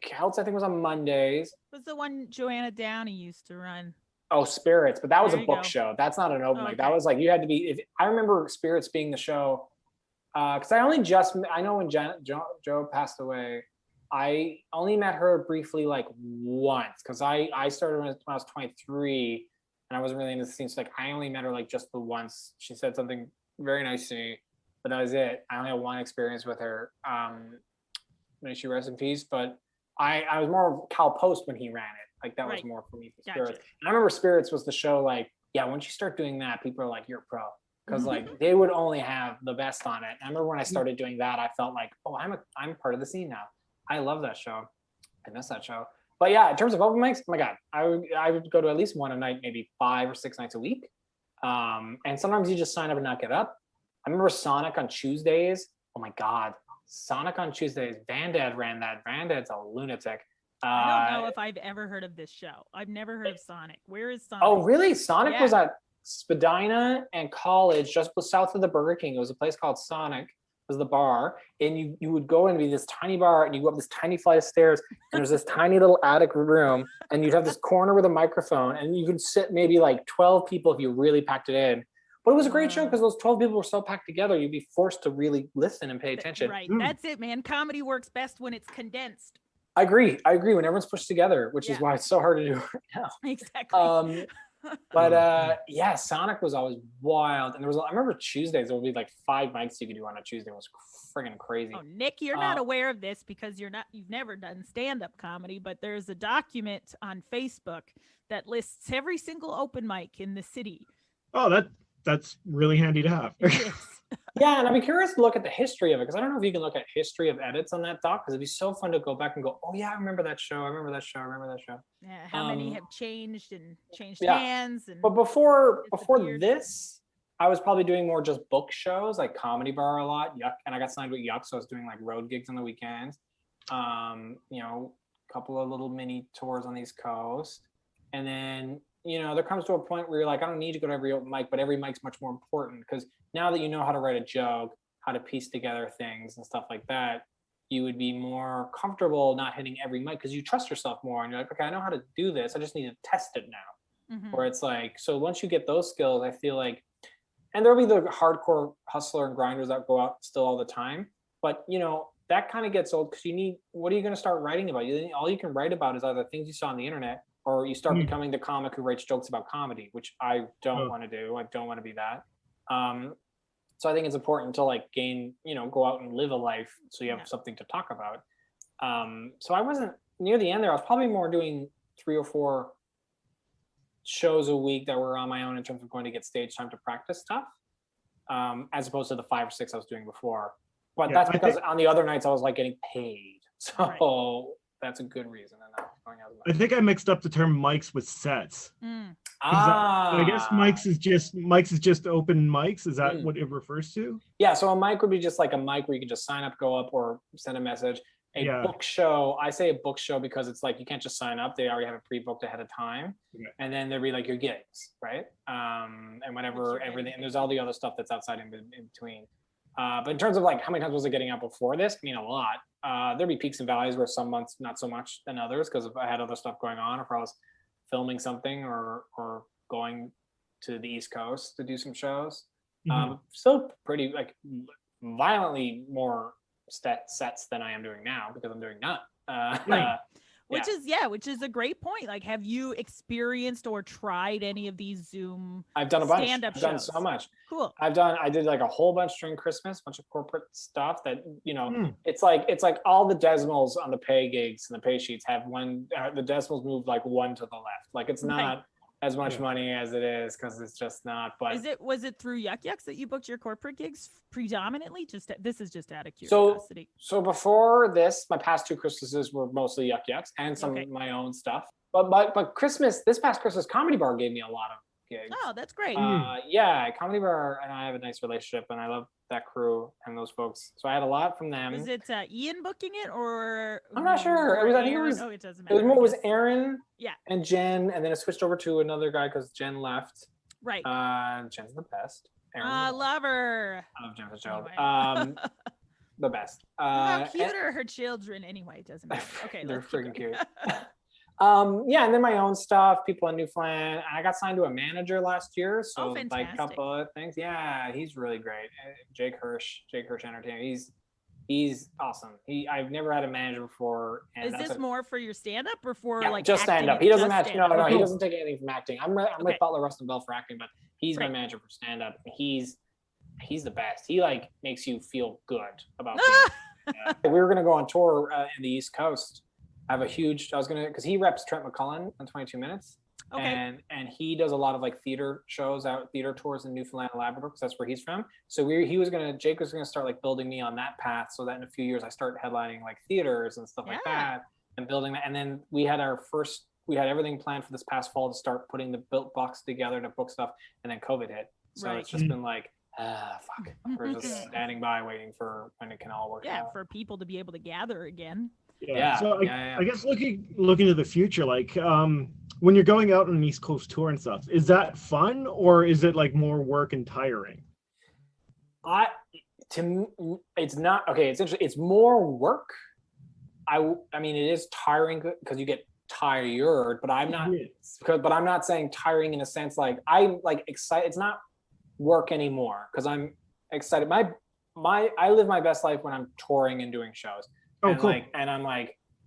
Celts, I think, was on Mondays. Was the one Joanna Downey used to run? Oh, Spirits, but that was a book show. That's not an open mic. That was like you had to be. I remember Spirits being the show, because I know when Joe passed away, I only met her briefly like once, because I started when I was 23, and I wasn't really into the scene. So like I only met her like just the once. She said something very nice to me, but that was it. I only had one experience with her. May she rest in peace. But I was more of Cal Post when he ran it. Like that was more for me for Spirits. And I remember Spirits was the show like, yeah, once you start doing that, people are like, you're a pro. because like they would only have the best on it. I remember when I started doing that, I felt like, oh, I'm part of the scene now. I love that show. I miss that show. But yeah, in terms of open mics, oh my God, I would go to at least one a night, maybe 5 or 6 nights a week. And sometimes you just sign up and not get up. I remember Sonic on Tuesdays. Oh my God, Sonic on Tuesdays. Vandad ran that. Vandad's a lunatic. I don't know if I've ever heard of this show. I've never heard of Sonic. Where is Sonic? Oh, really? Sonic was at Spadina and College, just south of the Burger King. It was a place called Sonic. Was the bar, and you would go and be this tiny bar, and you go up this tiny flight of stairs, and there's this tiny little attic room, and you'd have this corner with a microphone, and you could sit maybe like 12 people if you really packed it in. But it was a great show because those 12 people were so packed together, you'd be forced to really listen and pay attention. Right, that's it, man. Comedy works best when it's condensed. I agree when everyone's pushed together, which is why it's so hard to do right now. Exactly. But yeah, Sonic was always wild, and I remember Tuesdays there would be like 5 mics you could do on a Tuesday. It was friggin' crazy. Oh, Nick, you're not aware of this because you've never done stand-up comedy, but there's a document on Facebook that lists every single open mic in the city. Oh, that's really handy to have. Yeah, and I'd be curious to look at the history of it, because I don't know if you can look at history of edits on that doc, because it'd be so fun to go back and go, oh yeah, I remember that show. Yeah, how many have changed hands? And but before this, I was probably doing more just book shows, like Comedy Bar a lot, Yuck, and I got signed with Yuck, so I was doing like road gigs on the weekends. You know, a couple of little mini tours on the East Coast, and then there comes to a point where you're like, I don't need to go to every open mic, but every mic's much more important, because now that you know how to write a joke, how to piece together things and stuff like that, you would be more comfortable not hitting every mic because you trust yourself more, and you're like, okay, I know how to do this. I just need to test it now. Where it's like, so once you get those skills, I feel like, and there'll be the hardcore hustler and grinders that go out still all the time, but that kind of gets old, because what are you going to start writing about? All you can write about is either things you saw on the internet, or you start becoming the comic who writes jokes about comedy, which I don't want to do. I don't want to be that. So I think it's important to like go out and live a life so you have something to talk about. So I wasn't near the end there. I was probably more doing 3 or 4 shows a week that were on my own in terms of going to get stage time to practice stuff, as opposed to the 5 or 6 I was doing before. But that's because on the other nights I was like getting paid. So that's a good reason. I think I mixed up the term mics with sets. I guess mics is just open mics. Is that what it refers to? Yeah. So a mic would be just like a mic where you can just sign up, go up, or send a message. A book show, I say a book show because it's like you can't just sign up. They already have it pre-booked ahead of time. And then there'd be like your gigs, right? And whatever, everything. And there's all the other stuff that's outside in between. But in terms of like how many times was I getting out before this? I mean, a lot. There'd be peaks and valleys where some months not so much than others, because if I had other stuff going on, or if I was filming something or going to the East Coast to do some shows. Still pretty like violently more sets than I am doing now, because I'm doing none. Which is a great point. Like, have you experienced or tried any of these Zoom I've done a bunch. stand-up I've done shows? so much. Cool. I did like a whole bunch during Christmas, a bunch of corporate stuff that, it's like all the decimals on the pay gigs and the pay sheets have the decimals move like 1 to the left. Like it's not as much money as it is, because it's just not. But was it through Yuck Yucks that you booked your corporate gigs predominantly? This is just out of curiosity. So before this, my past 2 Christmases were mostly Yuck Yucks and some of my own stuff. But this past Christmas, Comedy Bar gave me a lot of gigs. Oh, that's great. Comedy Bar and I have a nice relationship, and I love that crew and those folks. So I had a lot from them. Is it Ian booking it, or I'm not sure. I think it was. Oh, it doesn't matter. It was Aaron. Yeah. And Jen, and then it switched over to another guy because Jen left. Right. Jen's the best. I love her. I love Jen Fitzgerald. The best. How cute are her children? Anyway, it doesn't matter. Okay, they're freaking cute. And then my own stuff, people in Newfoundland. I got signed to a manager last year, so like a couple of things. Yeah, he's really great. Jake Hirsch Entertainment. He's awesome. I've never had a manager before. And is this more for your stand-up or for like just stand-up? He doesn't match. No, he doesn't take anything from acting. I'm with Butler Rustin Bell for acting, but he's my manager for stand-up. He's the best. He like makes you feel good about things. We were gonna go on tour in the East Coast. I was gonna, because he reps Trent McCullen on 22 Minutes. Okay. And he does a lot of like theater shows out, theater tours in Newfoundland and Labrador, because that's where he's from. So Jake was gonna start like building me on that path, so that in a few years I start headlining like theaters and stuff like that, and building that. And then we had everything planned for this past fall to start putting the built box together to book stuff, and then COVID hit. So it's just been like, fuck. We're just standing by waiting for when it can all work out. For people to be able to gather again. So I guess looking to the future, like when you're going out on an East Coast tour and stuff, is that fun or is it like more work and tiring? It's not. Okay, it's interesting. It's more work. I mean, it is tiring because you get tired, but I'm not saying tiring in a sense like I'm like excited. It's not work anymore because I'm excited. I live my best life when I'm touring and doing shows. Oh, cool.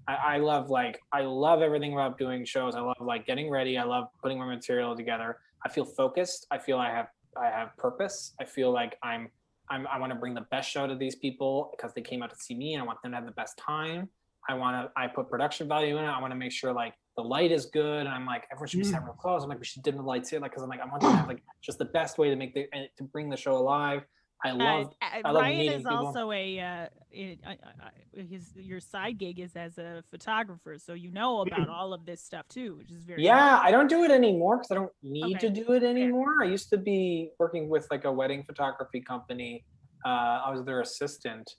I love everything about doing shows. I love like getting ready. I love putting my material together. I feel focused. I feel I have purpose. I feel like I want to bring the best show to these people because they came out to see me, and I want them to have the best time. I put production value in it. I want to make sure like the light is good, and I'm like, everyone should be sat real close. I'm like, we should dim the lights here, like, because I'm like, I want them to have like just the best way to bring the show alive. I love Ryan is people. also your side gig is as a photographer, so you know about all of this stuff too, which is very I don't do it anymore because I don't need to do it anymore. I used to be working with like a wedding photography company. I was their assistant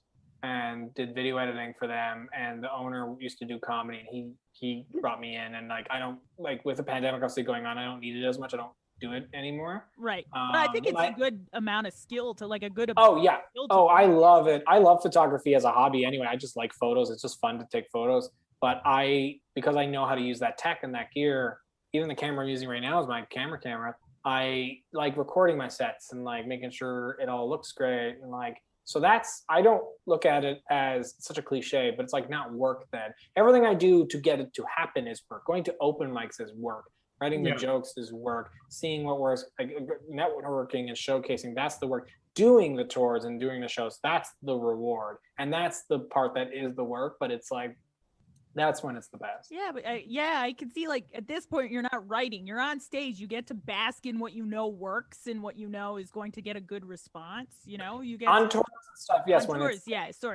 and did video editing for them, and the owner used to do comedy, and he brought me in, and like I don't like with the pandemic obviously going on, I don't need it as much. I don't do it anymore. Right. But I think it's a good amount of skill to like a good. I love it. I love photography as a hobby anyway. I just like photos. It's just fun to take photos. But because I know how to use that tech and that gear, even the camera I'm using right now is my camera. I like recording my sets and like making sure it all looks great. And like, so I don't look at it as such a cliche, but it's like not work then. Everything I do to get it to happen is work. Going to open mics is work. Writing the jokes is work. Seeing what works, like networking and showcasing, that's the work. Doing the tours and doing the shows, that's the reward. And that's the part that is the work, but it's like, that's when it's the best. Yeah, but I can see like at this point, you're not writing, you're on stage, you get to bask in what you know works and what you know is going to get a good response. You know, you get on tours and stuff. Yes. On tours,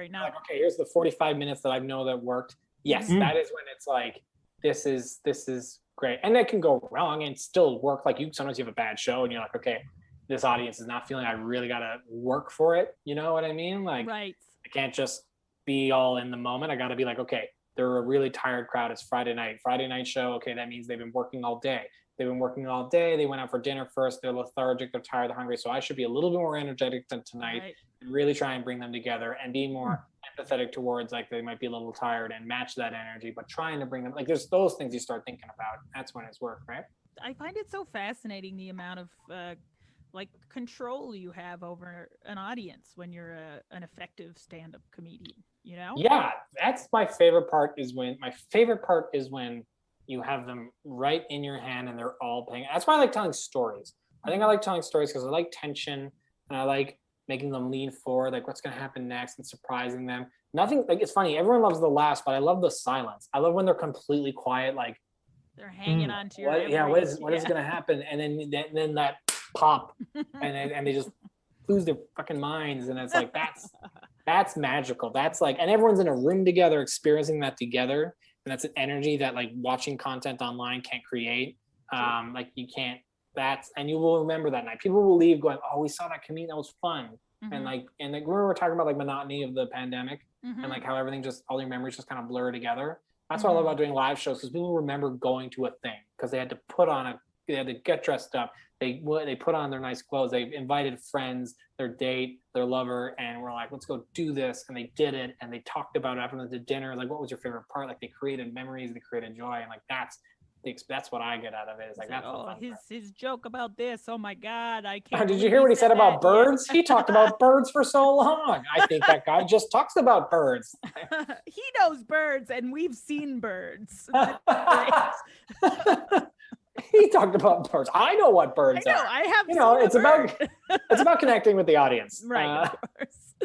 not like, okay, here's the 45 minutes that I know that worked. Yes, that is when it's like, this is great. And that can go wrong and still work. Like sometimes you have a bad show and you're like, okay, this audience is not feeling, I really got to work for it. You know what I mean? Like, right. I can't just be all in the moment. I got to be like, okay, they're a really tired crowd. It's Friday night show. Okay. That means they've been working all day. They went out for dinner first. They're lethargic. They're tired. They're hungry. So I should be a little bit more energetic than tonight and really try and bring them together and be more empathetic towards like they might be a little tired and match that energy, but trying to bring them like there's those things you start thinking about. That's when it's work, right? I find it so fascinating the amount of like control you have over an audience when you're an effective stand-up comedian, you know? Yeah, that's my favorite part is when you have them right in your hand and they're all paying. That's why I like telling stories. I think I like telling stories because I like tension and I like making them lean forward, like what's going to happen next and surprising them. Nothing, like it's funny, everyone loves the laughs, but I love the silence. I love when they're completely quiet, like they're hanging on to your what is going to happen? And then that pop and they just lose their fucking minds. And it's like, that's magical. That's like, and everyone's in a room together, experiencing that together. And that's an energy that like watching content online can't create. Like you can't, and you will remember that night. People will leave going, oh, we saw that comedian, that was fun. And like we were talking about like monotony of the pandemic and like how everything just, all your memories just kind of blur together. That's what I love about doing live shows, because people remember going to a thing because they had to get dressed up. They put on their nice clothes. They invited friends, their date, their lover, and we're like, let's go do this. And they did it, and they talked about it after the dinner. Like, what was your favorite part? Like, they created memories, they created joy, and like that's what I get out of it. Is like, that's his joke about this. Oh my God, I can't. Did you hear what he said about birds? He talked about birds for so long. I think that guy just talks about birds. He knows birds, and we've seen birds. He talked about birds. I know what birds are. I have. It's about connecting with the audience, right? Of course.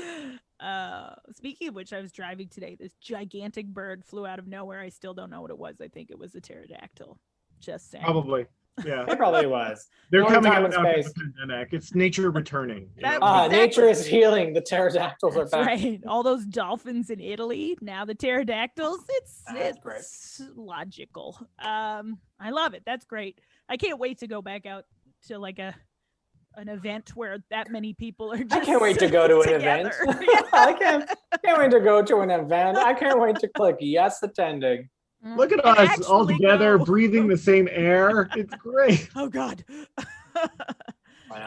Speaking of which, I was driving today. This gigantic bird flew out of nowhere. I still don't know what it was. I think it was a pterodactyl. Just saying. Probably. Yeah. It probably was. They're More coming time out and after space. the pandemic. It's nature returning. That- Nature Exactly. is healing. The pterodactyls are That's back. right. All those dolphins in Italy, now the pterodactyls. That's great. It's logical. I love it. That's great. I can't wait to go back out to like an event where that many people are just I can't wait to go to an event. together. Yeah. I can't wait to go to an event. I can't wait to click yes attending. Look at And us all actually together, go. breathing the same air. It's great. Oh God.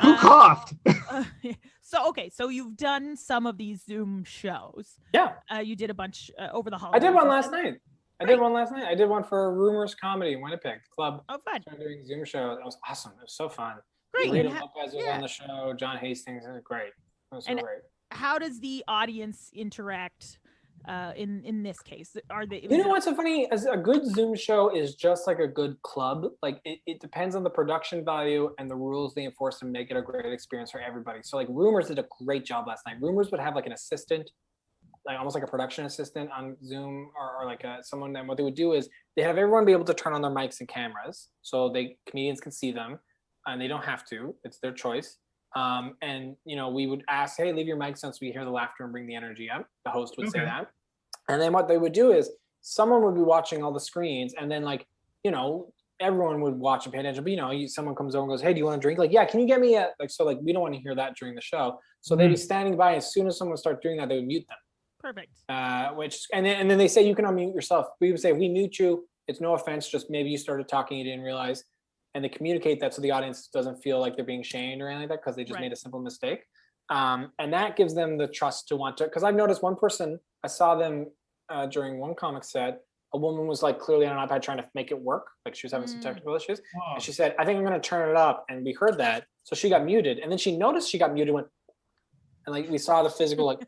Who coughed? So you've done some of these Zoom shows. Yeah. You did a bunch over the I holidays. did one last night. I did one for Rumors Comedy in Winnipeg Club. Oh, fun. Started doing Zoom show. That was awesome. It was so fun. Great. Rita And Lopez was on the show. John Hastings. It was great. It was so And great. how does the audience interact in this case? Are they? You know what's so funny? As a good Zoom show is just like a good club. Like it depends on the production value and the rules they enforce to make it a great experience for everybody. So like Rumors did a great job last night. Rumors would have like an assistant, like almost like a production assistant on Zoom or like someone. And what they would do is they have everyone be able to turn on their mics and cameras so comedians can see them, and they don't have to. It's their choice. And we would ask, hey, leave your mics on so we hear the laughter and bring the energy up. The host would say that. And then what they would do is someone would be watching all the screens, and then everyone would watch and pay attention. But someone comes over and goes, hey, do you want a drink? Like, yeah, can you get me a we don't want to hear that during the show. So they'd be standing by. As soon as someone would start doing that, they would mute them. Perfect. And then they say you can unmute yourself. We would say, we mute you. It's no offense, just maybe you started talking, you didn't realize. And they communicate that so the audience doesn't feel like they're being shamed or anything like that because they just made a simple mistake. And that gives them the trust to want to, because I've noticed one person, I saw them during one comic set, a woman was like clearly on an iPad trying to make it work. Like she was having some technical issues. Wow. And she said, I think I'm going to turn it up. And we heard that. So she got muted. And then she noticed she got muted, and like we saw the physical, and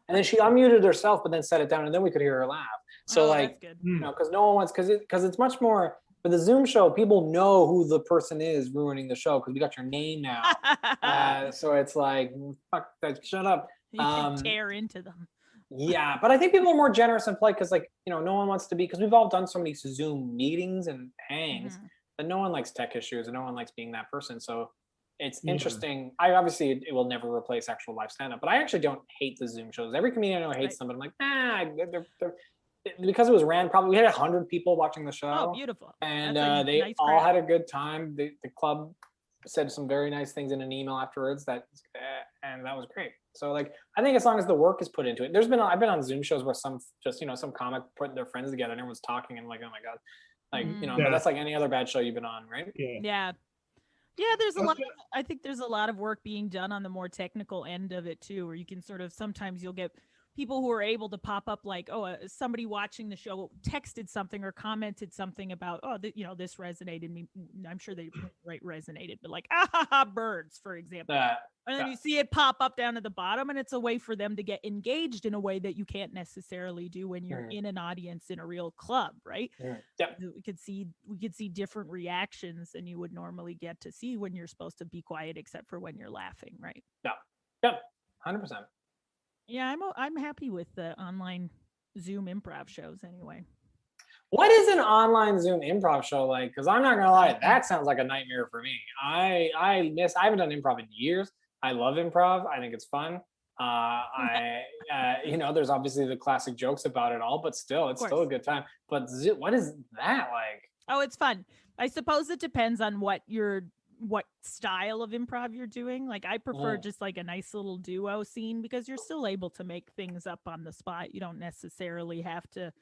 then she unmuted herself, but then set it down. And then we could hear her laugh. So because no one wants, because it's much more, for the Zoom show, people know who the person is ruining the show because we got your name now. So it's like, fuck that, shut up. You can tear into them. Yeah, but I think people are more generous and polite because, no one wants to be, because we've all done so many Zoom meetings and hangs that no one likes tech issues and no one likes being that person. So it's interesting. It will never replace actual live stand-up, but I actually don't hate the Zoom shows. Every comedian I know hates them, but I'm like, they're because it was ran, probably we had 100 people watching the show. Oh, beautiful. And they nice all had a good time. The club said some very nice things in an email afterwards and that was great. So I think as long as the work is put into it, I've been on Zoom shows where some comic putting their friends together and everyone's talking and like, oh my God, but that's like any other bad show you've been on, right? Yeah. There's I think there's a lot of work being done on the more technical end of it too, where you can sometimes you'll get people who are able to pop up like, somebody watching the show texted something or commented something about, this resonated me. I'm sure they resonated, but like, birds, for example. And then you see it pop up down at the bottom, and it's a way for them to get engaged in a way that you can't necessarily do when you're in an audience in a real club, right? Yeah. We could see different reactions than you would normally get to see when you're supposed to be quiet, except for when you're laughing, right? Yeah, 100%. Yeah, I'm happy with the online Zoom improv shows anyway. What is an online Zoom improv show like? Because I'm not gonna lie, that sounds like a nightmare for me. I haven't done improv in years. I love improv. I think it's fun. There's obviously the classic jokes about it all, but still, it's still a good time. But what is that like? Oh, it's fun. I suppose it depends on what style of improv you're doing. Like I prefer just like a nice little duo scene because you're still able to make things up on the spot. You don't necessarily have to,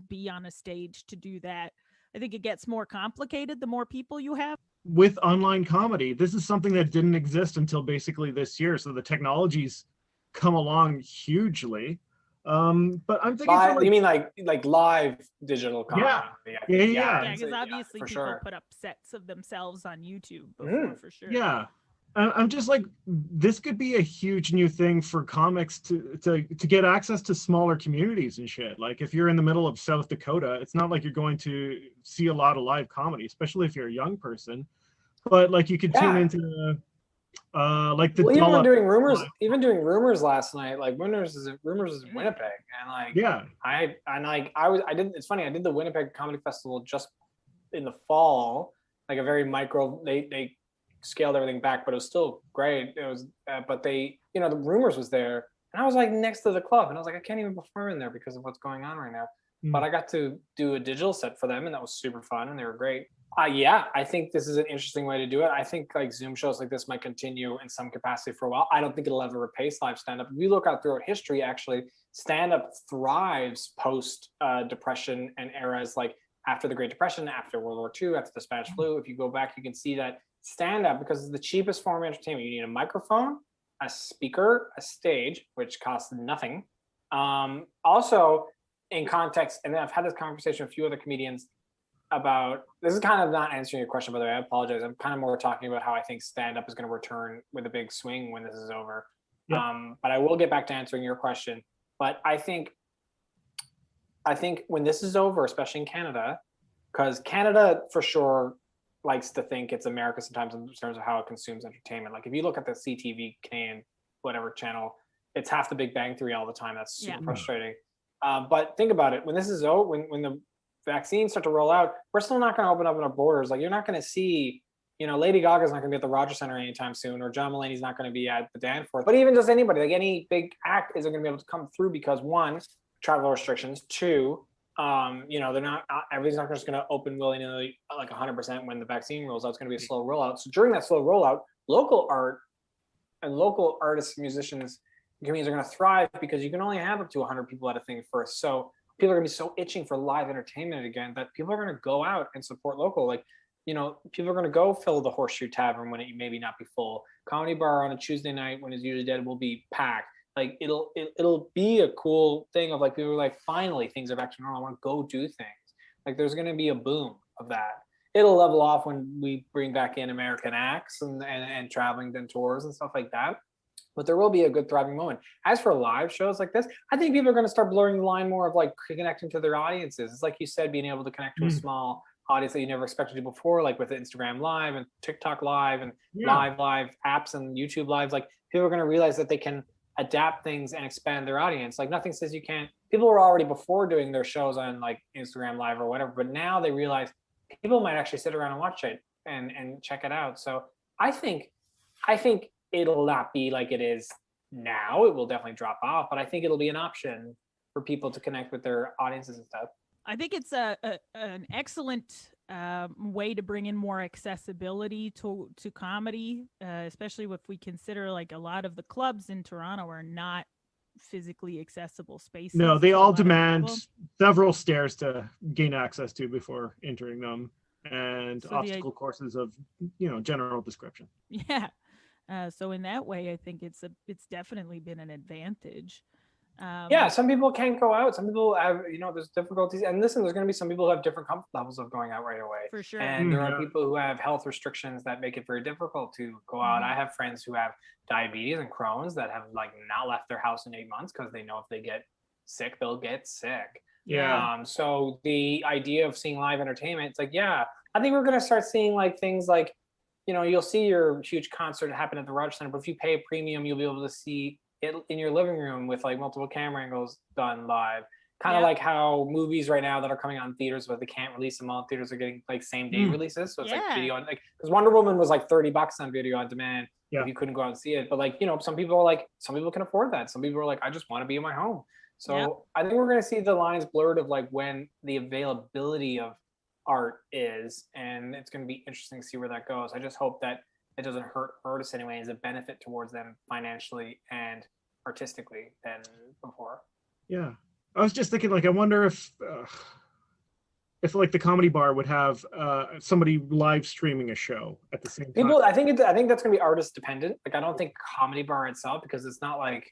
be on a stage to do that. I think it gets more complicated the more people you have. With online comedy, this is something that didn't exist until basically this year. So the technology's come along hugely. But I'm thinking you mean like live digital comedy? Yeah, because obviously people put up sets of themselves on YouTube before, for sure. Yeah, I'm just like, this could be a huge new thing for comics to get access to smaller communities and shit. Like if you're in the middle of South Dakota, it's not like you're going to see a lot of live comedy, especially if you're a young person. But like you could tune into even doing rumors last night, like rumors is in Winnipeg, and like it's funny, I did the Winnipeg Comedy Festival just in the fall, like a very micro. They scaled everything back, but it was still great. It was, but they, you know, the Rumors was there, and I was like next to the club, and I was like, I can't even perform in there because of what's going on right now. But I got to do a digital set for them, and that was super fun, and they were great. Yeah, I think this is an interesting way to do it. I think like Zoom shows like this might continue in some capacity for a while. I don't think it'll ever replace live stand-up. If we look out throughout history, actually, stand-up thrives post depression and eras like after the Great Depression, after World War II, after the Spanish flu. If you go back, you can see that stand-up, because it's the cheapest form of entertainment. You need a microphone, a speaker, a stage, which costs nothing. Also, in context, and I've had this conversation with a few other comedians about, this is kind of not answering your question, by the way, I apologize. I'm kind of more talking about how I think stand-up is going to return with a big swing when this is over. Yep. But I will get back to answering your question. But I think when this is over, especially in Canada, because Canada for sure likes to think it's America sometimes in terms of how it consumes entertainment. Like if you look at the CTV Canadian, whatever channel, it's half the Big Bang Theory all the time. That's super frustrating. But think about it. When this is over, when the vaccines start to roll out, we're still not going to open up our borders. Like you're not going to see, you know, Lady Gaga's not going to be at the Rogers Center anytime soon, or John Mulaney's not going to be at the Danforth. But even just anybody, like any big act, isn't going to be able to come through because one, travel restrictions. Two, you know, they're not. Everything's not just going to open willy-nilly like 100% when the vaccine rolls out. It's going to be a slow rollout. So during that slow rollout, local art and local artists, musicians, comedians are going to thrive because you can only have up to 100 people at a thing first. So people are going to be so itching for live entertainment again that people are going to go out and support local. Like, you know, people are going to go fill the Horseshoe Tavern when it maybe not be full. Comedy Bar on a Tuesday night when it's usually dead will be packed. Like it'll be a cool thing of like people are like, finally things are back to normal. I want to go do things. Like there's going to be a boom of that. It'll level off when we bring back in American acts and traveling then tours and stuff like that. But there will be a good thriving moment. As for live shows like this, I think people are going to start blurring the line more of like connecting to their audiences. It's like you said, being able to connect to a small audience that you never expected to before, like with Instagram Live and TikTok Live and live apps and YouTube Lives. Like people are going to realize that they can adapt things and expand their audience. Like nothing says you can't. People were already before doing their shows on like Instagram Live or whatever, but now they realize people might actually sit around and watch it and check it out. So I think it'll not be like it is now. It will definitely drop off, but I think it'll be an option for people to connect with their audiences and stuff. I think it's an excellent way to bring in more accessibility to comedy, especially if we consider like a lot of the clubs in Toronto are not physically accessible spaces. No, they all demand several stairs to gain access to before entering them, and obstacle courses of, you know, general description. Yeah. So in that way, I think it's definitely been an advantage. Yeah, some people can't go out. Some people have, you know, there's difficulties. And listen, there's going to be some people who have different comfort levels of going out right away. For sure. And there are people who have health restrictions that make it very difficult to go out. I have friends who have diabetes and Crohn's that have like not left their house in 8 months because they know if they get sick, they'll get sick. Yeah. So the idea of seeing live entertainment, it's like, yeah, I think we're going to start seeing like things like, you know, you'll see your huge concert happen at the Rogers Center, but if you pay a premium, you'll be able to see it in your living room with like multiple camera angles done live. Kind of like how movies right now that are coming out in theaters, but they can't release them all in theaters, are getting like same day releases. So it's like video, like because Wonder Woman was like $30 on video on demand if you couldn't go out and see it. But like, you know, some people can afford that. Some people are like, I just want to be in my home. So I think we're going to see the lines blurred of like when the availability of art is, and it's going to be interesting to see where that goes. I just hope that it doesn't hurt artists anyway, as a benefit towards them financially and artistically than before. Yeah, I was just thinking, like, I wonder if like the Comedy Bar would have somebody live streaming a show at the same time. I think that's going to be artist dependent. Like, I don't think Comedy Bar itself, because it's not like,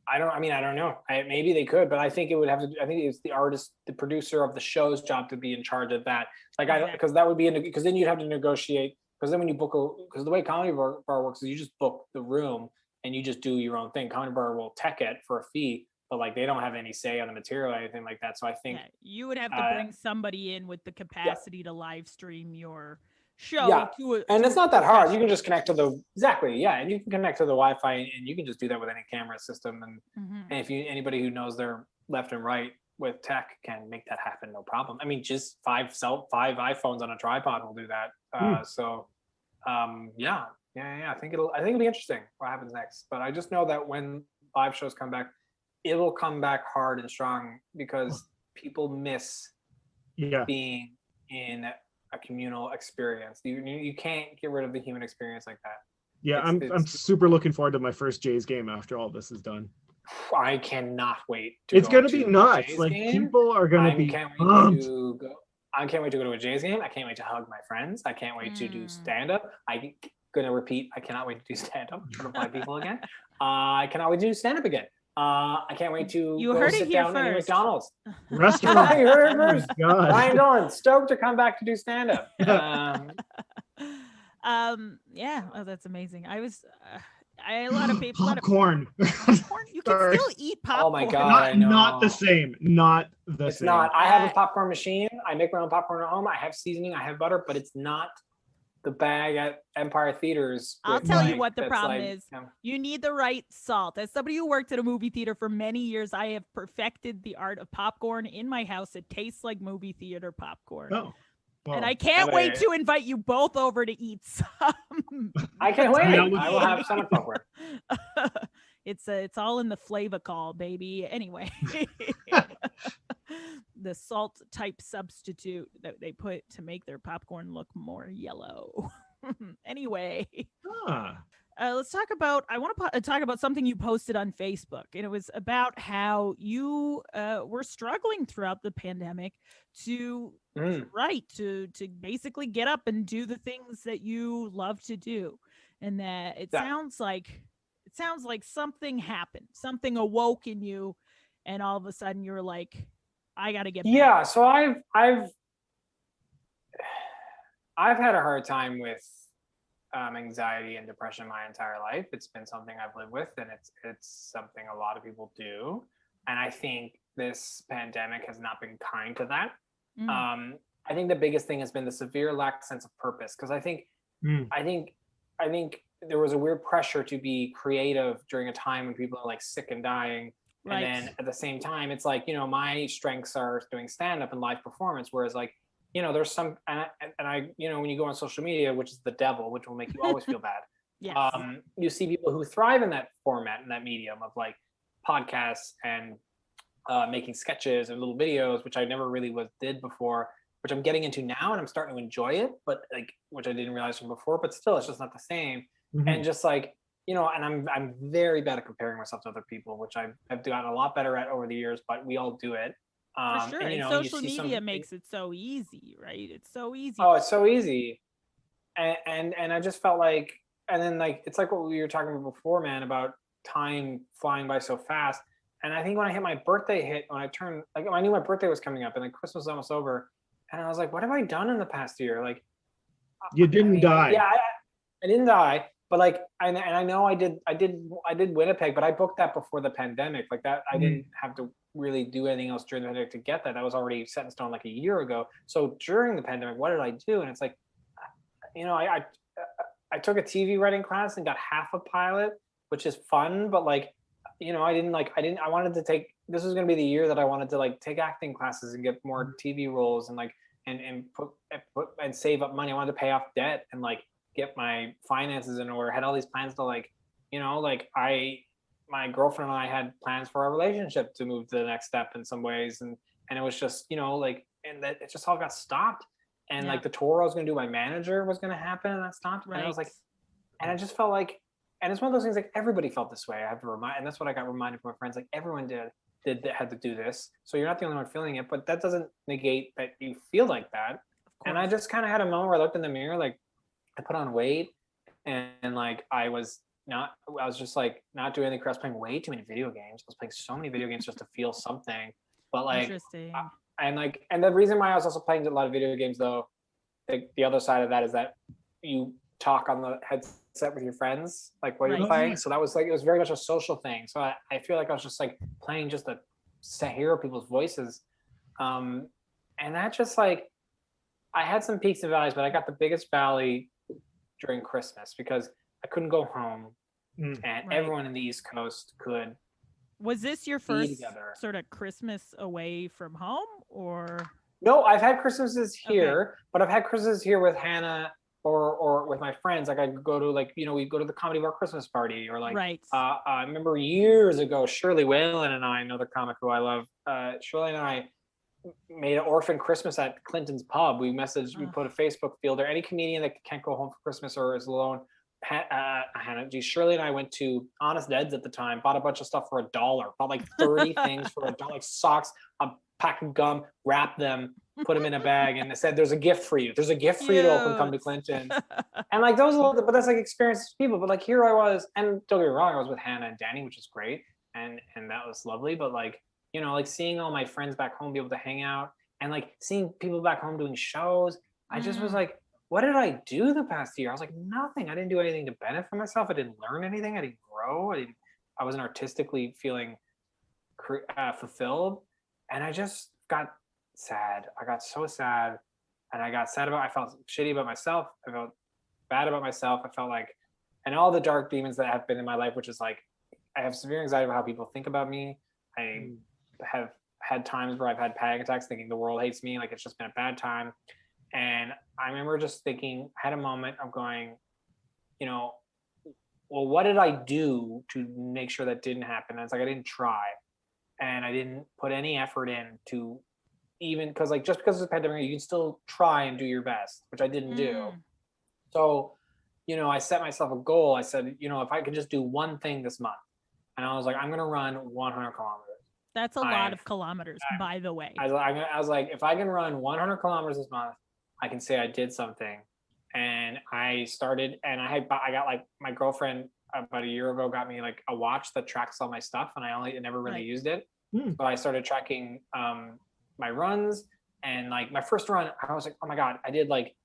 I don't know. Maybe they could, but I think it would have to. I think it's the artist, the producer of the show's job to be in charge of that. Like, because that would be because then you'd have to negotiate. Because then when you book because the way Comedy Bar works is you just book the room and you just do your own thing. Comedy Bar will tech it for a fee, but like they don't have any say on the material or anything like that. So I think you would have to bring somebody in with the capacity to live stream your show. And it's not that hard. You can just connect to and you can connect to the Wi-Fi, and you can just do that with any camera system. And if anybody who knows their left and right with tech can make that happen, no problem. I mean, just five iPhones on a tripod will do that. So, yeah. I think it'll be interesting what happens next. But I just know that when live shows come back, it will come back hard and strong because people miss being in a communal experience. You can't get rid of the human experience like that. Yeah, I'm super looking forward to my first Jays game after all this is done. I cannot wait. It's gonna be nuts. Like people are gonna be. I can't wait to go to a Jays game. I can't wait to hug my friends. I can't wait to do stand up. I'm gonna repeat. I cannot wait to do stand up in front of my people again. I cannot wait to do stand up again. I can't wait to go sit down in McDonald's. Restaurant. You heard it first. Ryan Dillon, stoked to come back to do stand up. Yeah, that's amazing. I a lot of people popcorn. Popcorn? You can still eat popcorn. Oh my god, not the same. Not the it's same. Not. I have a popcorn machine. I make my own popcorn at home. I have seasoning. I have butter, but it's not the bag at Empire Theaters. I'll tell you what the problem is. You need the right salt. As somebody who worked at a movie theater for many years, I have perfected the art of popcorn in my house. It tastes like movie theater popcorn. Oh. Well, and I can't wait to invite you both over to eat some. I can't wait. I will have some popcorn. It's all in the flavor call, baby. Anyway, the salt type substitute that they put to make their popcorn look more yellow. Anyway, let's talk about. I want to talk about something you posted on Facebook, and it was about how you were struggling throughout the pandemic to write, to basically get up and do the things that you love to do, and that it sounds like something happened, something awoke in you, and all of a sudden you're like, I got to get back. Yeah, so I've had a hard time with anxiety and depression my entire life. It's been something I've lived with, and it's something a lot of people do. And I think this pandemic has not been kind to that. I think the biggest thing has been the severe lack of sense of purpose, because I think there was a weird pressure to be creative during a time when people are like sick and dying. Right. And then at the same time, it's like, my strengths are doing stand-up and live performance, whereas like, there's some, and I, when you go on social media, which is the devil, which will make you always feel bad. Yes. You see people who thrive in that format, in that medium of like podcasts and making sketches and little videos, which I never really did before, which I'm getting into now, and I'm starting to enjoy it, but like, which I didn't realize from before, but still, it's just not the same. And just like, and I'm very bad at comparing myself to other people, which I've gotten a lot better at over the years, but we all do it. For sure. And social media makes it so easy, right? It's so easy. Oh, it's so easy. And I just felt like, and then like, it's like what we were talking about before, man, about time flying by so fast. And I think when I hit my birthday when I turned, like I knew my birthday was coming up and like Christmas was almost over. And I was like, what have I done in the past year? Like, you didn't die. Yeah, I didn't die. But like, and I know I did Winnipeg, but I booked that before the pandemic. Like that, I didn't have to really do anything else during the pandemic to get that. That was already set in stone like a year ago. So during the pandemic, what did I do? And it's like, I took a TV writing class and got half a pilot, which is fun. But like, I wanted to take, this was going to be the year that I wanted to like take acting classes and get more TV roles and like, and put and save up money. I wanted to pay off debt and like, get my finances in order. I had all these plans to like, my girlfriend and I had plans for our relationship to move to the next step in some ways. And it was just, like, and that it just all got stopped. And like the tour I was going to do, my manager was going to happen and that stopped. Right. And I was like, and I just felt like, and it's one of those things like everybody felt this way. I have to remind, and that's what I got reminded from my friends. Like everyone had to do this. So you're not the only one feeling it, but that doesn't negate that you feel like that. And I just kind of had a moment where I looked in the mirror, like, I put on weight and like I was just like not doing anything. I was playing way too many video games. I was playing so many video games just to feel something. But like, interesting. And the reason why I was also playing a lot of video games though, the other side of that is that you talk on the headset with your friends, like while you're playing. So that was like, it was very much a social thing. So I feel like I was just like playing just to hear people's voices. And that just like, I had some peaks and valleys, but I got the biggest valley during Christmas because I couldn't go home and everyone in the East Coast could. Was this your be first together. sort of Christmas away from home, or? No, I've had Christmases Okay. here, but I've had Christmases here with Hannah or with my friends. Like I go to like, we go to the Comedy Bar Christmas party, or like Right. I remember years ago, Shirley Whalen and I, another comic who I love, Shirley and I made an orphan Christmas at Clinton's pub. We put a Facebook field, or any comedian that can't go home for Christmas or is alone. Shirley and I went to Honest Ed's at the time, bought a bunch of stuff for $1, bought like 30 things for $1, like socks, a pack of gum, wrapped them, put them in a bag, and it said, "There's a gift for you. There's a gift for you to open. Come to Clinton." And like those, but that's like experiences with people. But like here I was, and don't get me wrong, I was with Hannah and Danny, which is great, and that was lovely. But like, like seeing all my friends back home be able to hang out, and like seeing people back home doing shows, I just was like, what did I do the past year? I was like, nothing. I didn't do anything to benefit myself. I didn't learn anything. I didn't grow. I wasn't artistically feeling fulfilled. And I just got sad. I got so sad. And I felt shitty about myself. I felt bad about myself. I felt like, and all the dark demons that have been in my life, which is like, I have severe anxiety about how people think about me. I have had times where I've had panic attacks thinking the world hates me. Like it's just been a bad time. And I remember just thinking, I had a moment of going, well, what did I do to make sure that didn't happen? And it's like, I didn't try, and I didn't put any effort in to even, because like, just because it's a pandemic, you can still try and do your best, which I didn't do. So, I set myself a goal. I said, if I could just do one thing this month, and I was like, I'm going to run 100 kilometers. That's a lot of kilometers, by the way. I was like, if I can run 100 kilometers this month, I can say I did something. And I started, and I got like, my girlfriend about a year ago got me like a watch that tracks all my stuff, and I never really used it. So I started tracking my runs, and like my first run, I was like, oh my God, I did like,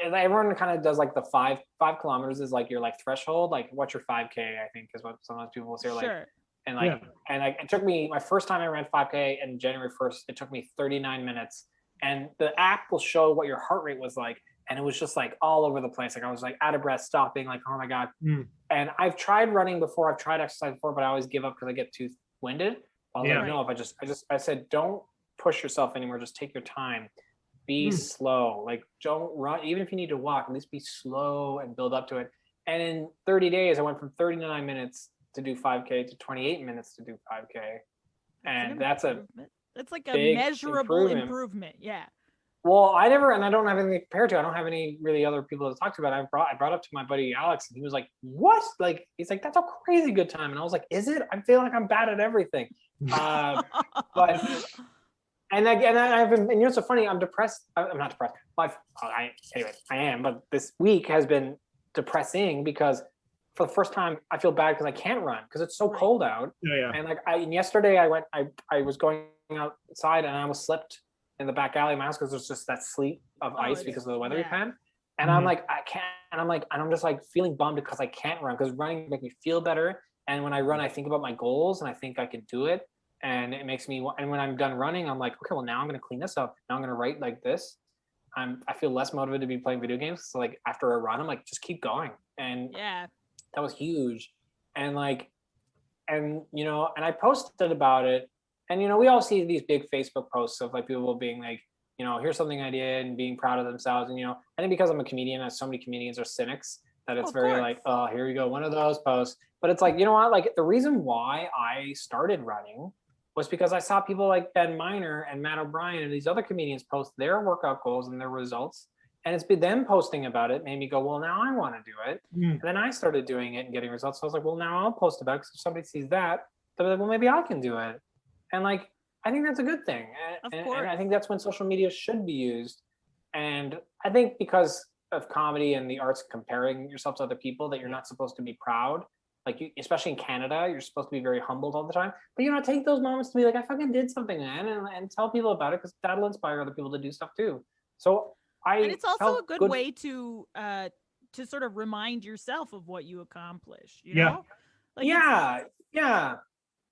everyone kind of does like the 5 kilometers is like your like threshold. Like what's your 5K, I think is what sometimes people will say. Like, and like, and like, it took me, my first time I ran 5K in January 1st, it took me 39 minutes. And the app will show what your heart rate was like. And it was just like all over the place. Like I was like out of breath, stopping, like, oh my God. And I've tried running before, I've tried exercise before, but I always give up because I get too winded. I was like, no, if I said, don't push yourself anymore. Just take your time. Be slow. Like don't run. Even if you need to walk, at least be slow and build up to it. And in 30 days, I went from 39 minutes to do 5K to 28 minutes to do 5K. And that's it's like a measurable improvement. Yeah. Well, I don't have anything to compare to. I don't have any really other people to talk to about it. I brought up to my buddy Alex, and he was like, what? Like, he's like, that's a crazy good time. And I was like, is it? I feel like I'm bad at everything. But, and I've been, and so funny, I'm depressed. I'm not depressed. Anyway, I am, but this week has been depressing because for the first time, I feel bad because I can't run because it's so cold out. And like, yesterday I was going outside and I almost slipped in the back alley of my house because there's just that sleet of ice because of the weather we've had. And I'm like, I can't, and I'm just like feeling bummed because I can't run, because running makes me feel better. And when I run, I think about my goals and I think I can do it. And it makes me, and when I'm done running, I'm like, okay, well now I'm going to clean this up. Now I'm going to write like this. I feel less motivated to be playing video games. So like after a run, I'm like, just keep going. And that was huge. And like, and I posted about it. And, we all see these big Facebook posts of like people being like, here's something I did, and being proud of themselves. And, I think because I'm a comedian, as so many comedians are cynics, that it's very like, oh, here you go, one of those posts. But it's like, you know what, like the reason why I started running was because I saw people like Ben Miner and Matt O'Brien and these other comedians post their workout goals and their results. And it's been them posting about it made me go, well, now I want to do it. And then I started doing it and getting results. So I was like, well, now I'll post about it, because if somebody sees that, they'll be like, well, maybe I can do it. And like, I think that's a good thing. And I think that's when social media should be used. And I think because of comedy and the arts, comparing yourself to other people, that you're not supposed to be proud. Like, especially in Canada, you're supposed to be very humbled all the time. But, take those moments to be like, I fucking did something, man, and tell people about it, because that'll inspire other people to do stuff too. So and it's also a good way to sort of remind yourself of what you accomplished. You know? Like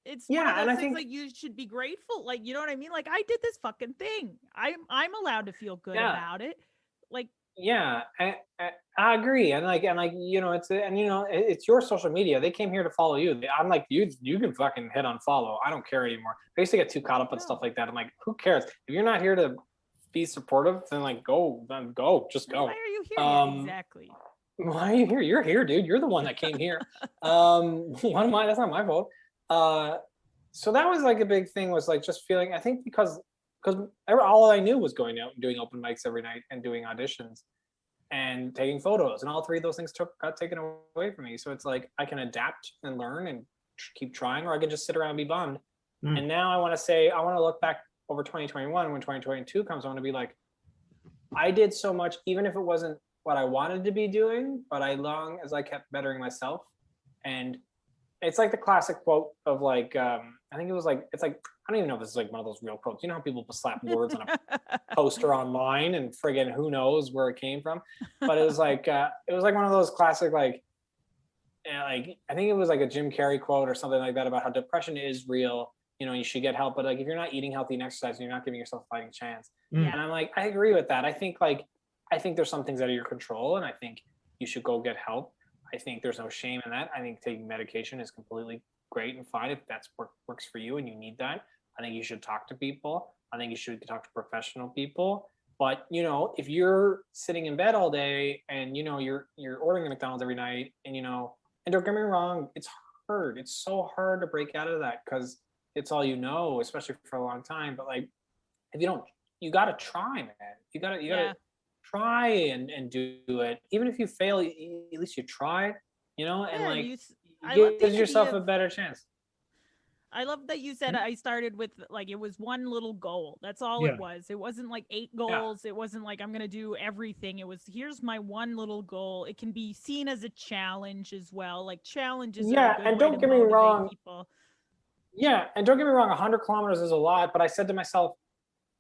it's one of those things, like, you should be grateful. Like, you know what I mean? Like, I did this fucking thing. I'm allowed to feel good about it. Like, Yeah, I agree, and like you know, it's your social media. They came here to follow you. I'm like, you can fucking hit unfollow. I don't care anymore. I used to get too caught up on stuff like that. I'm like, who cares? If you're not here to be supportive, then like go, just go. Why are you here? Yeah, exactly. Why are you here? You're here, dude. You're the one that came here. One of my that's not my fault. So that was like a big thing, was like just feeling, I think because all I knew was going out and doing open mics every night and doing auditions and taking photos, and all three of those things got taken away from me. So it's like I can adapt and learn and keep trying, or I can just sit around and be bummed. And now I want to look back over 2021, when 2022 comes. I want to be like, I did so much, even if it wasn't what I wanted to be doing, but long as I kept bettering myself. And it's like the classic quote of like, I think it was like, it's like, I don't even know if this is like one of those real quotes. You know how people slap words on a poster online and friggin' who knows where it came from? But it was like one of those classic, like I think it was like a Jim Carrey quote or something like that about how depression is real. You know, you should get help, but like if you're not eating healthy and exercising, you're not giving yourself a fighting chance. And I'm like, I agree with that. I think there's some things out of your control, and I think you should go get help. I think there's no shame in that. I think taking medication is completely great and fine if that's what works for you and you need that. I think you should talk to people. I think you should talk to professional people. But you know, if you're sitting in bed all day and you know you're ordering the McDonald's every night, and you know, and don't get me wrong, it's hard. It's so hard to break out of that because it's all you know, especially for a long time. But like, if you don't, you gotta try, man. You gotta try and do it. Even if you fail, at least you try, you know, and like it gives yourself a better chance. I love that you said I started with like, it was one little goal. That's all it was. It wasn't like 8 goals. It wasn't like I'm going to do everything. It was, here's my one little goal. It can be seen as a challenge as well. Like challenges are a good and way don't to get me motivate wrong. people. Yeah, and don't get me wrong, 100 kilometers is a lot, but I said to myself,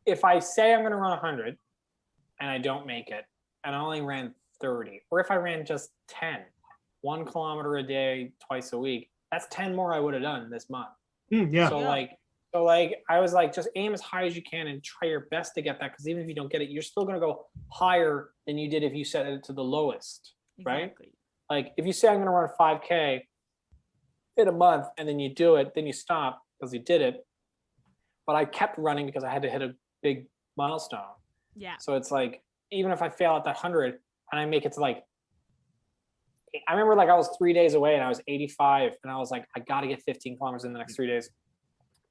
if I say I'm going to run 100 and I don't make it, and I only ran 30, or if I ran just 10, 1 kilometer a day, twice a week, that's 10 more I would have done this month. So like I was like, just aim as high as you can and try your best to get that, because even if you don't get it, you're still going to go higher than you did if you set it to the lowest, right? Like if you say I'm going to run 5K in a month and then you do it, then you stop because you did it. But I kept running because I had to hit a big milestone. So it's like, even if I fail at that 100 and I make it to like, I remember like I was 3 days away and I was 85 and I was like, I got to get 15 kilometers in the next 3 days.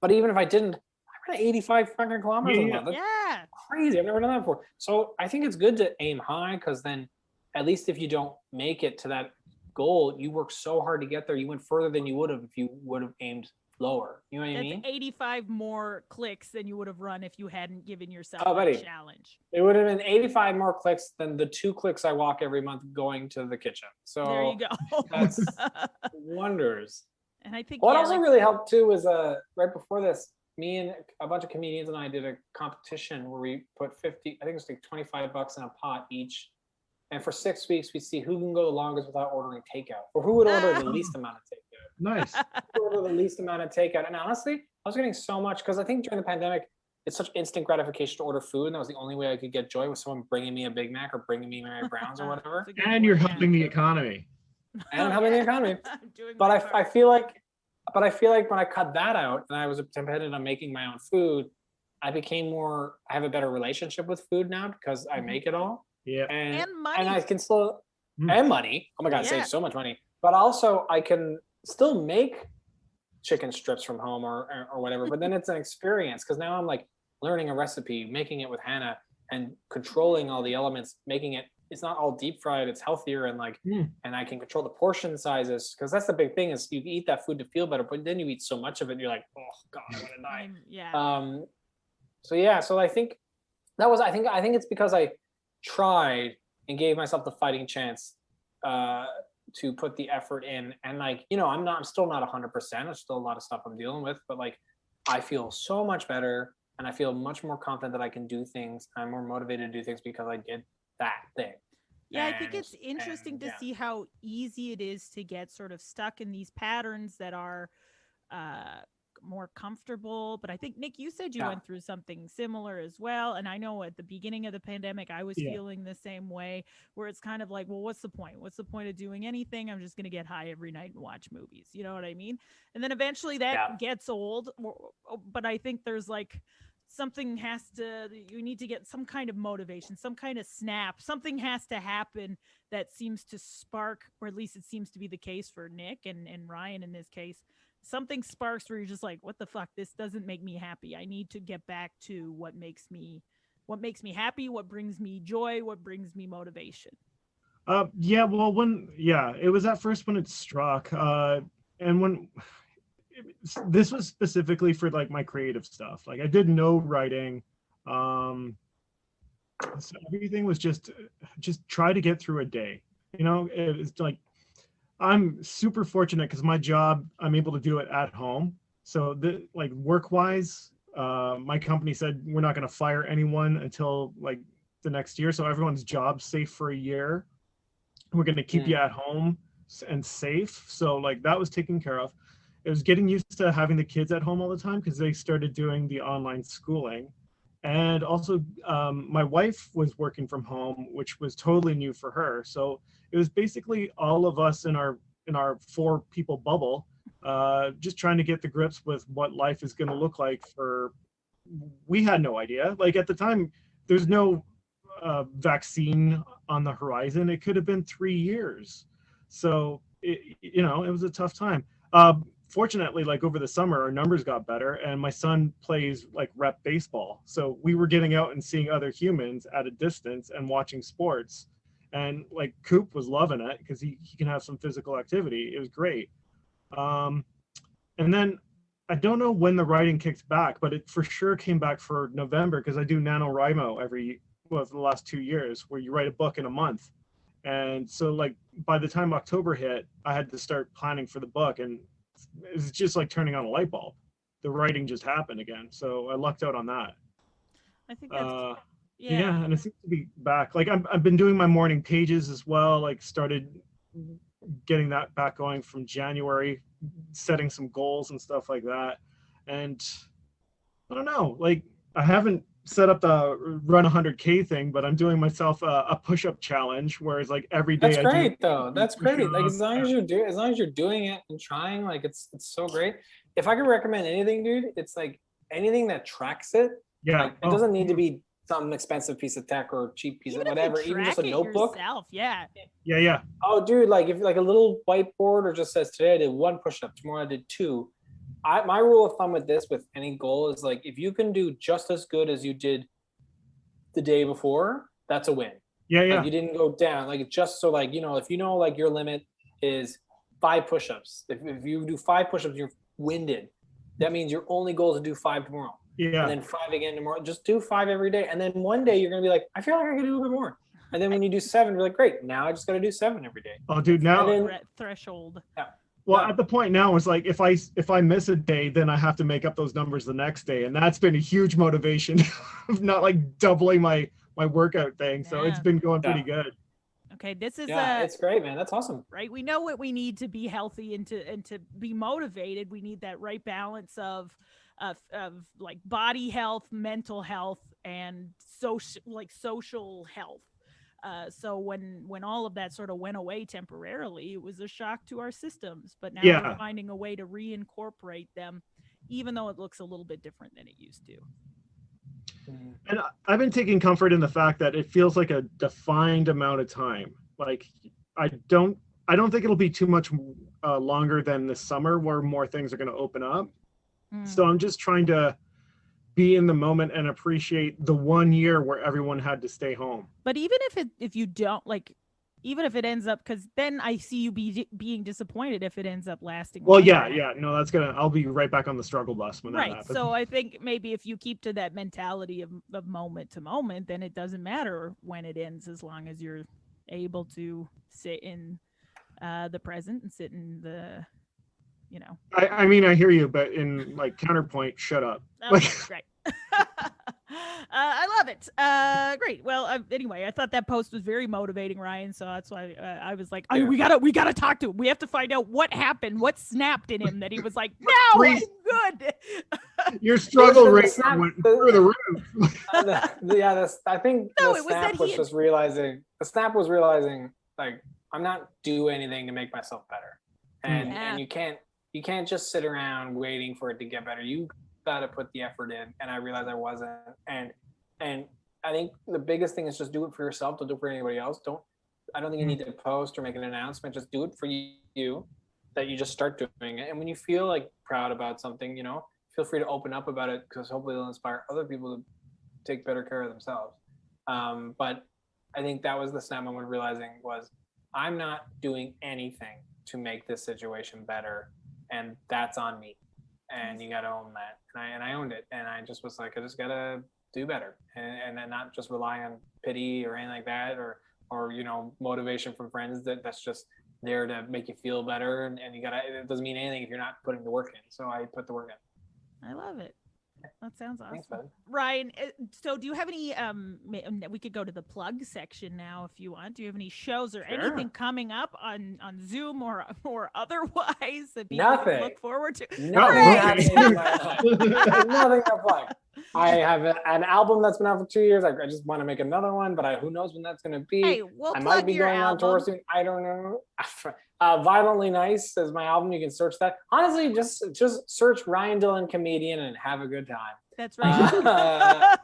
But even if I didn't, I ran 85 fucking kilometers a month. That's crazy. I've never done that before. So I think it's good to aim high, because then at least if you don't make it to that goal, you work so hard to get there. You went further than you would have if you would have aimed lower. You know what I mean? 85 more clicks than you would have run if you hadn't given yourself a challenge. It would have been 85 more clicks than the 2 clicks I walk every month going to the kitchen. So there you go. That's wonders. And I think what also really helped too was right before this, me and a bunch of comedians and I did a competition where we put I think it was like $25 in a pot each. And for 6 weeks, we'd see who can go the longest without ordering takeout, or who would order the least amount of takeout. Nice. Order the least amount of takeout. And honestly, I was getting so much, because I think during the pandemic, it's such instant gratification to order food, and that was the only way I could get joy, was someone bringing me a Big Mac or bringing me Mary Browns or whatever. And you're helping the economy. And I'm helping the economy. But I feel like when I cut that out and I was dependent on making my own food, I have a better relationship with food now, because I make it all. And money. And I can still, and money. Oh my God, save so much money. But also I can still make chicken strips from home or whatever, but then it's an experience, because now I'm like learning a recipe, making it with Hannah, and controlling all the elements, making it, it's not all deep fried, it's healthier, and like, and I can control the portion sizes, because that's the big thing, is you eat that food to feel better, but then you eat so much of it and you're like, oh God, I want to die. So I think that was, I think it's because I tried and gave myself the fighting chance to put the effort in. And like, you know, I'm still not 100%. There's still a lot of stuff I'm dealing with, but like, I feel so much better, and I feel much more confident that I can do things. I'm more motivated to do things because I did that thing. I think it's interesting to see how easy it is to get sort of stuck in these patterns that are more comfortable. But I think, Nick, you said you went through something similar as well. And I know at the beginning of the pandemic, I was feeling the same way, where it's kind of like, well, what's the point? What's the point of doing anything? I'm just going to get high every night and watch movies. You know what I mean? And then eventually that gets old. But I think there's like, you need to get some kind of motivation, some kind of snap. Something has to happen that seems to spark, or at least it seems to be the case for Nick and Ryan in this case. Something sparks where you're just like, what the fuck? This doesn't make me happy. I need to get back to what makes me happy, what brings me joy, what brings me motivation. Well, it was at first when it struck. And when this was specifically for like my creative stuff. Like I did no writing. So everything was just try to get through a day. You know, it's like I'm super fortunate because my job, I'm able to do it at home. So like work wise, my company said we're not going to fire anyone until like the next year. So everyone's job safe for a year. We're going to keep you at home and safe. So like that was taken care of. It was getting used to having the kids at home all the time because they started doing the online schooling. And also my wife was working from home, which was totally new for her. So it was basically all of us in our 4 people bubble, just trying to get the grips with what life is going to look like we had no idea. Like at the time, there's no vaccine on the horizon. It could have been 3 years. So, it was a tough time. Fortunately, like over the summer, our numbers got better and my son plays like rep baseball. So we were getting out and seeing other humans at a distance and watching sports. And like Coop was loving it because he can have some physical activity. It was great. And then I don't know when the writing kicked back, but it for sure came back for November because I do NaNoWriMo for the last 2 years where you write a book in a month. And so like by the time October hit, I had to start planning for the book, and it was just like turning on a light bulb. The writing just happened again. So I lucked out on that. I think that's and it seems to be back. Like I've been doing my morning pages as well, like started getting that back going from January, setting some goals and stuff like that. And I don't know, like I haven't set up the run 100K thing, but I'm doing myself a push-up challenge, whereas like every day. That's great though. That's great. Like as long as you're doing it and trying, like it's so great. If I could recommend anything, dude, it's like anything that tracks it. Yeah. Like, it doesn't need to be some expensive piece of tech or cheap piece of whatever, even just a notebook. Yeah. Oh, dude, like if like a little whiteboard or just says today I did 1 push-up, tomorrow I did 2. My rule of thumb with this, with any goal, is like if you can do just as good as you did the day before, that's a win. Yeah. Like you didn't go down. Like just so like, if like your limit is 5 push-ups. If you do 5 push-ups, you're winded. That means your only goal is to do 5 tomorrow. Yeah. And then 5 again tomorrow. Just do 5 every day. And then one day you're gonna be like, I feel like I can do a bit more. And then when you do 7, you're like, great, now I just gotta do 7 every day. Oh, dude, now threshold. Yeah. Well, at the point now, it's like if I miss a day, then I have to make up those numbers the next day, and that's been a huge motivation of not like doubling my workout thing. So it's been going pretty good. Okay, this is it's great, man. That's awesome. Right, we know what we need to be healthy and to be motivated. We need that right balance of like body health, mental health, and social health. So when all of that sort of went away temporarily, it was a shock to our systems. But now we're finding a way to reincorporate them, even though it looks a little bit different than it used to. And I've been taking comfort in the fact that it feels like a defined amount of time. Like I don't think it'll be too much longer than this summer where more things are going to open up. So I'm just trying to be in the moment and appreciate the 1 year where everyone had to stay home. But even if you don't even if it ends up, because then I see you being disappointed if it ends up lasting. Well, no, I'll be right back on the struggle bus when that happens. So I think maybe if you keep to that mentality of moment to moment, then it doesn't matter when it ends, as long as you're able to sit in the present and sit in the, I mean, I hear you, but in like counterpoint, shut up. Okay, great. I love it. Great. Well, anyway, I thought that post was very motivating, Ryan. So that's why I was like, Yeah. we gotta talk to him. We have to find out what happened, what snapped in him that he was like, no, I'm good. Your struggle The rate snap- went through the roof. I think No, the it was that snap was he- just realizing. The snap was realizing, like, I'm not doing anything to make myself better, and Yeah. and you can't just sit around waiting for it to get better. You got to put the effort in, and I realized I wasn't, and I think the biggest thing is just do it for yourself. Don't do it for anybody else. I don't think you need to post or make an announcement. Just do it for you. That you just start doing it, and when you feel like proud about something, feel free to open up about it, because hopefully it'll inspire other people to take better care of themselves. But I think that was the snap moment, realizing was I'm not doing anything to make this situation better, and that's on me. And you got to own that. And I owned it, and I just was like, I just gotta do better, and then not just rely on pity or anything like that, or motivation from friends that's just there to make you feel better. And it doesn't mean anything if you're not putting the work in. So I put the work in. I love it. That sounds awesome. Thanks, bud. Ryan, so do you have any, we could go to the plug section now if you want. Do you have any shows or anything coming up on Zoom or otherwise that people can look forward to? Nothing happening in my life. Nothing to plug. I have an album that's been out for 2 years. I just want to make another one, but who knows when that's going to be. Hey, we'll I plug might be your going on tour soon. I don't know. Violently Nice is my album. You can search that. Honestly, just search Ryan Dillon comedian and have a good time. That's right.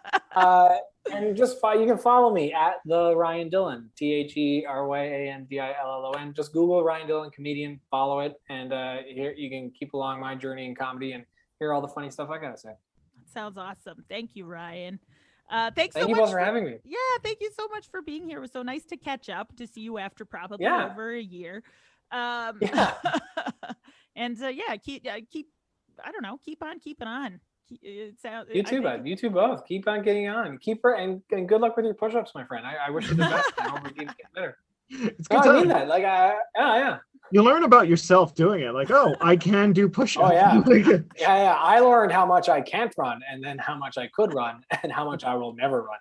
And just you can follow me at the Ryan Dillon, TheRyandillon. Just Google Ryan Dillon comedian, follow it, and here you can keep along my journey in comedy and hear all the funny stuff I gotta say. Sounds awesome. Thank you, Ryan. Thank you both for having me. Yeah, thank you so much for being here. It was so nice to catch up, to see you after probably over a year. And keep I don't know, keep on keeping on. You too, bud. You two both. Keep on getting on. And good luck with your push-ups, my friend. I wish you the best. I hope we keep getting better. It's good. I mean that. Like, yeah. You learn about yourself doing it. Like, I can do push-ups. Oh yeah. Yeah. I learned how much I can't run, and then how much I could run, and how much I will never run.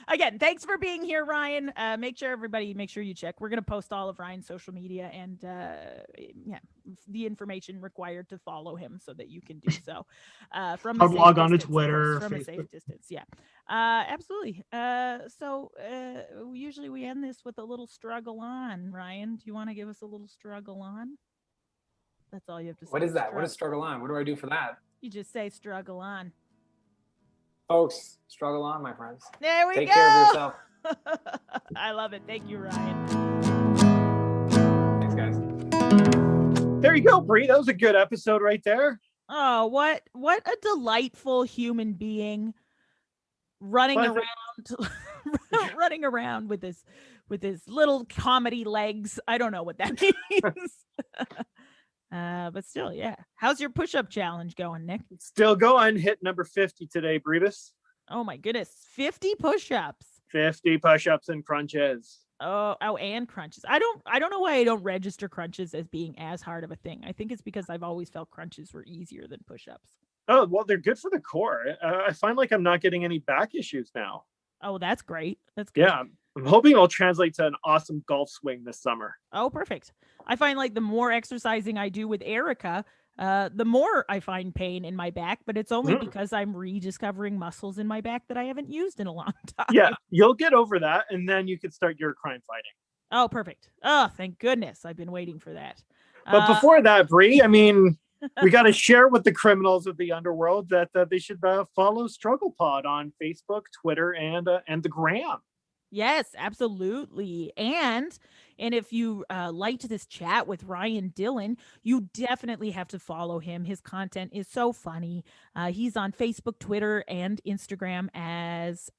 Again, thanks for being here, Ryan. Make sure you check. We're going to post all of Ryan's social media and the information required to follow him so that you can do so from log on to Twitter, from a safe distance. Yeah, absolutely. So usually we end this with a little struggle on. Ryan, do you want to give us a little struggle on? That's all you have to say. What is that? What is struggle on? What do I do for that? You just say struggle on. Folks, struggle on, my friends. There we go. Take care of yourself. I love it. Thank you, Ryan. Thanks, guys. There you go, Brie. That was a good episode right there. Oh, what a delightful human being running around with his little comedy legs. I don't know what that means. But still, yeah. How's your push-up challenge going, Nick? Still going. Hit number 50 today, Brevis. Oh my goodness. 50 push-ups. 50 push-ups and crunches. Oh, and crunches. I don't know why I don't register crunches as being as hard of a thing. I think it's because I've always felt crunches were easier than push-ups. Oh, well, they're good for the core. I find like I'm not getting any back issues now. Oh, that's great. That's good. Yeah. I'm hoping it'll translate to an awesome golf swing this summer. Oh, perfect. I find like the more exercising I do with Erica, the more I find pain in my back, but it's only because I'm rediscovering muscles in my back that I haven't used in a long time. Yeah, you'll get over that, and then you can start your crime fighting. Oh, perfect. Oh, thank goodness. I've been waiting for that. But before that, Brie, I mean, we got to share with the criminals of the underworld that they should follow Struggle Pod on Facebook, Twitter, and the Gram. Yes, absolutely. And if you liked this chat with Ryan Dillon, you definitely have to follow him. His content is so funny. He's on Facebook, Twitter, and Instagram as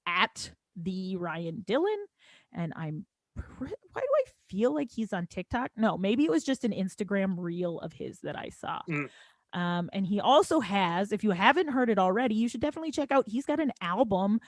@the Ryan Dillon. And why do I feel like he's on TikTok? No, maybe it was just an Instagram reel of his that I saw. And he also has, if you haven't heard it already, you should definitely check out. He's got an album.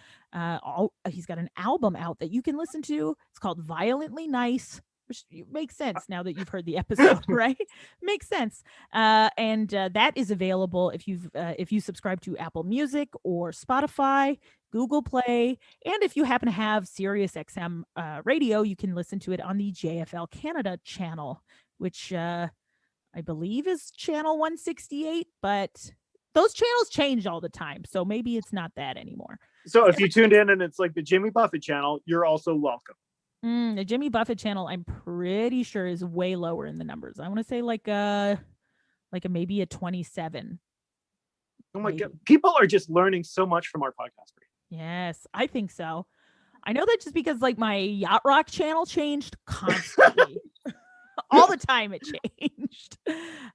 He's got an album out that you can listen to. It's called Violently Nice. which makes sense now that you've heard the episode, right? Makes sense. And that is available if you subscribe to Apple Music or Spotify, Google Play, and if you happen to have Sirius XM radio, you can listen to it on the JFL Canada channel, which I believe is channel 168, but those channels change all the time, so maybe it's not that anymore. So if you tuned in and it's like the Jimmy Buffett channel, you're also welcome. The Jimmy Buffett channel, I'm pretty sure, is way lower in the numbers. I want to say like a maybe a 27. Oh my maybe. God. People are just learning so much from our podcast. Yes, I think so. I know that just because like my Yacht Rock channel changed constantly. All the time it changed.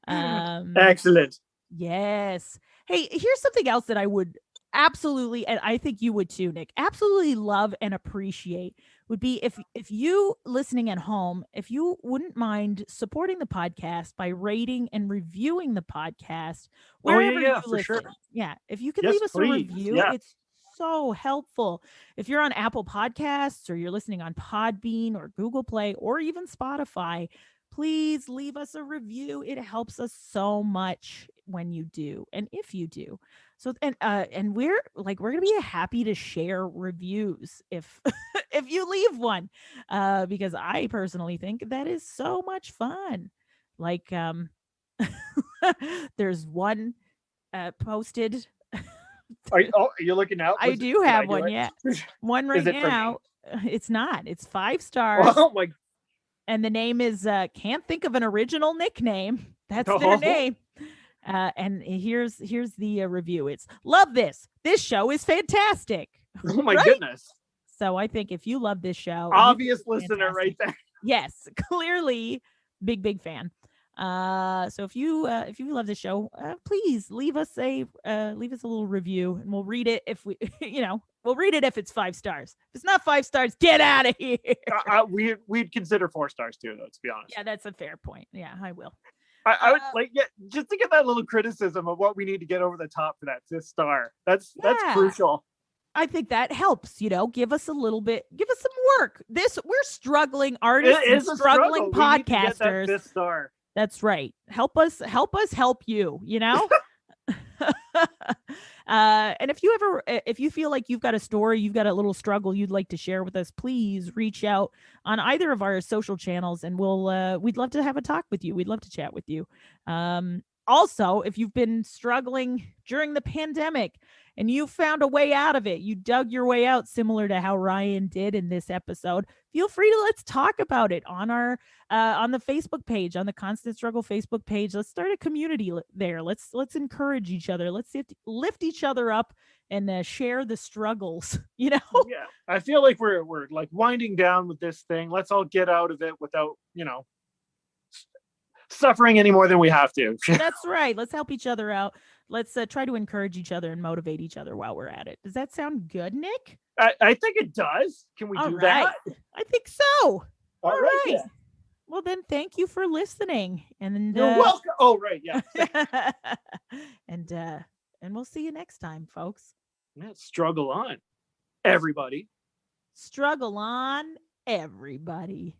Excellent. Yes. Hey, here's something else that I would absolutely, and I think you would too, Nick, absolutely love and appreciate would be if you listening at home, if you wouldn't mind supporting the podcast by rating and reviewing the podcast wherever you listen. Sure. Yeah. If you could Yes, leave us please. a review, Yeah. it's so helpful. If you're on Apple Podcasts or you're listening on Podbean or Google Play or even Spotify, please leave us a review. It helps us so much when you do, and if you do. So and we're gonna be happy to share reviews if if you leave one, because I personally think that is so much fun. Like there's one posted. Are you looking out? I do have one. Yeah, one right now. It's not. It's 5 stars. Oh my. And the name is can't think of an original nickname. That's their name. And here's the review. It's love this. This show is fantastic. Oh my goodness. So I think if you love this show, obvious listener right there. Yes, clearly big fan. So if you love this show, please leave us a little review, and we'll read it if we we'll read it if it's 5 stars. If it's not 5 stars, get out of here. We'd consider 4 stars too, though, to be honest. Yeah, that's a fair point. Yeah, I will. I would like just to get that little criticism of what we need to get over the top for that 5th star. That's crucial. I think that helps, give us a little bit, give us some work. We're struggling artists and struggling podcasters. 5th star. That's right. Help us help you, and if you feel like you've got a story, you've got a little struggle you'd like to share with us, please reach out on either of our social channels, and we'd love to have a talk with you. We'd love to chat with you. Also, if you've been struggling during the pandemic and you found a way out of it, you dug your way out, similar to how Ryan did in this episode, feel free to let's talk about it on our on the Facebook page, on the Constant Struggle Facebook page. Let's start a community there. Let's encourage each other. Let's lift each other up and share the struggles. Yeah, I feel like we're like winding down with this thing. Let's all get out of it without suffering any more than we have to. That's right. Let's help each other out. Let's try to encourage each other and motivate each other while we're at it. Does that sound good, Nick? I think it does. Can we do that? I think so. All right. Yeah. Well, then thank you for listening. And you're welcome. Oh, right. Yeah. and we'll see you next time, folks. Yeah, struggle on, everybody. Struggle on, everybody.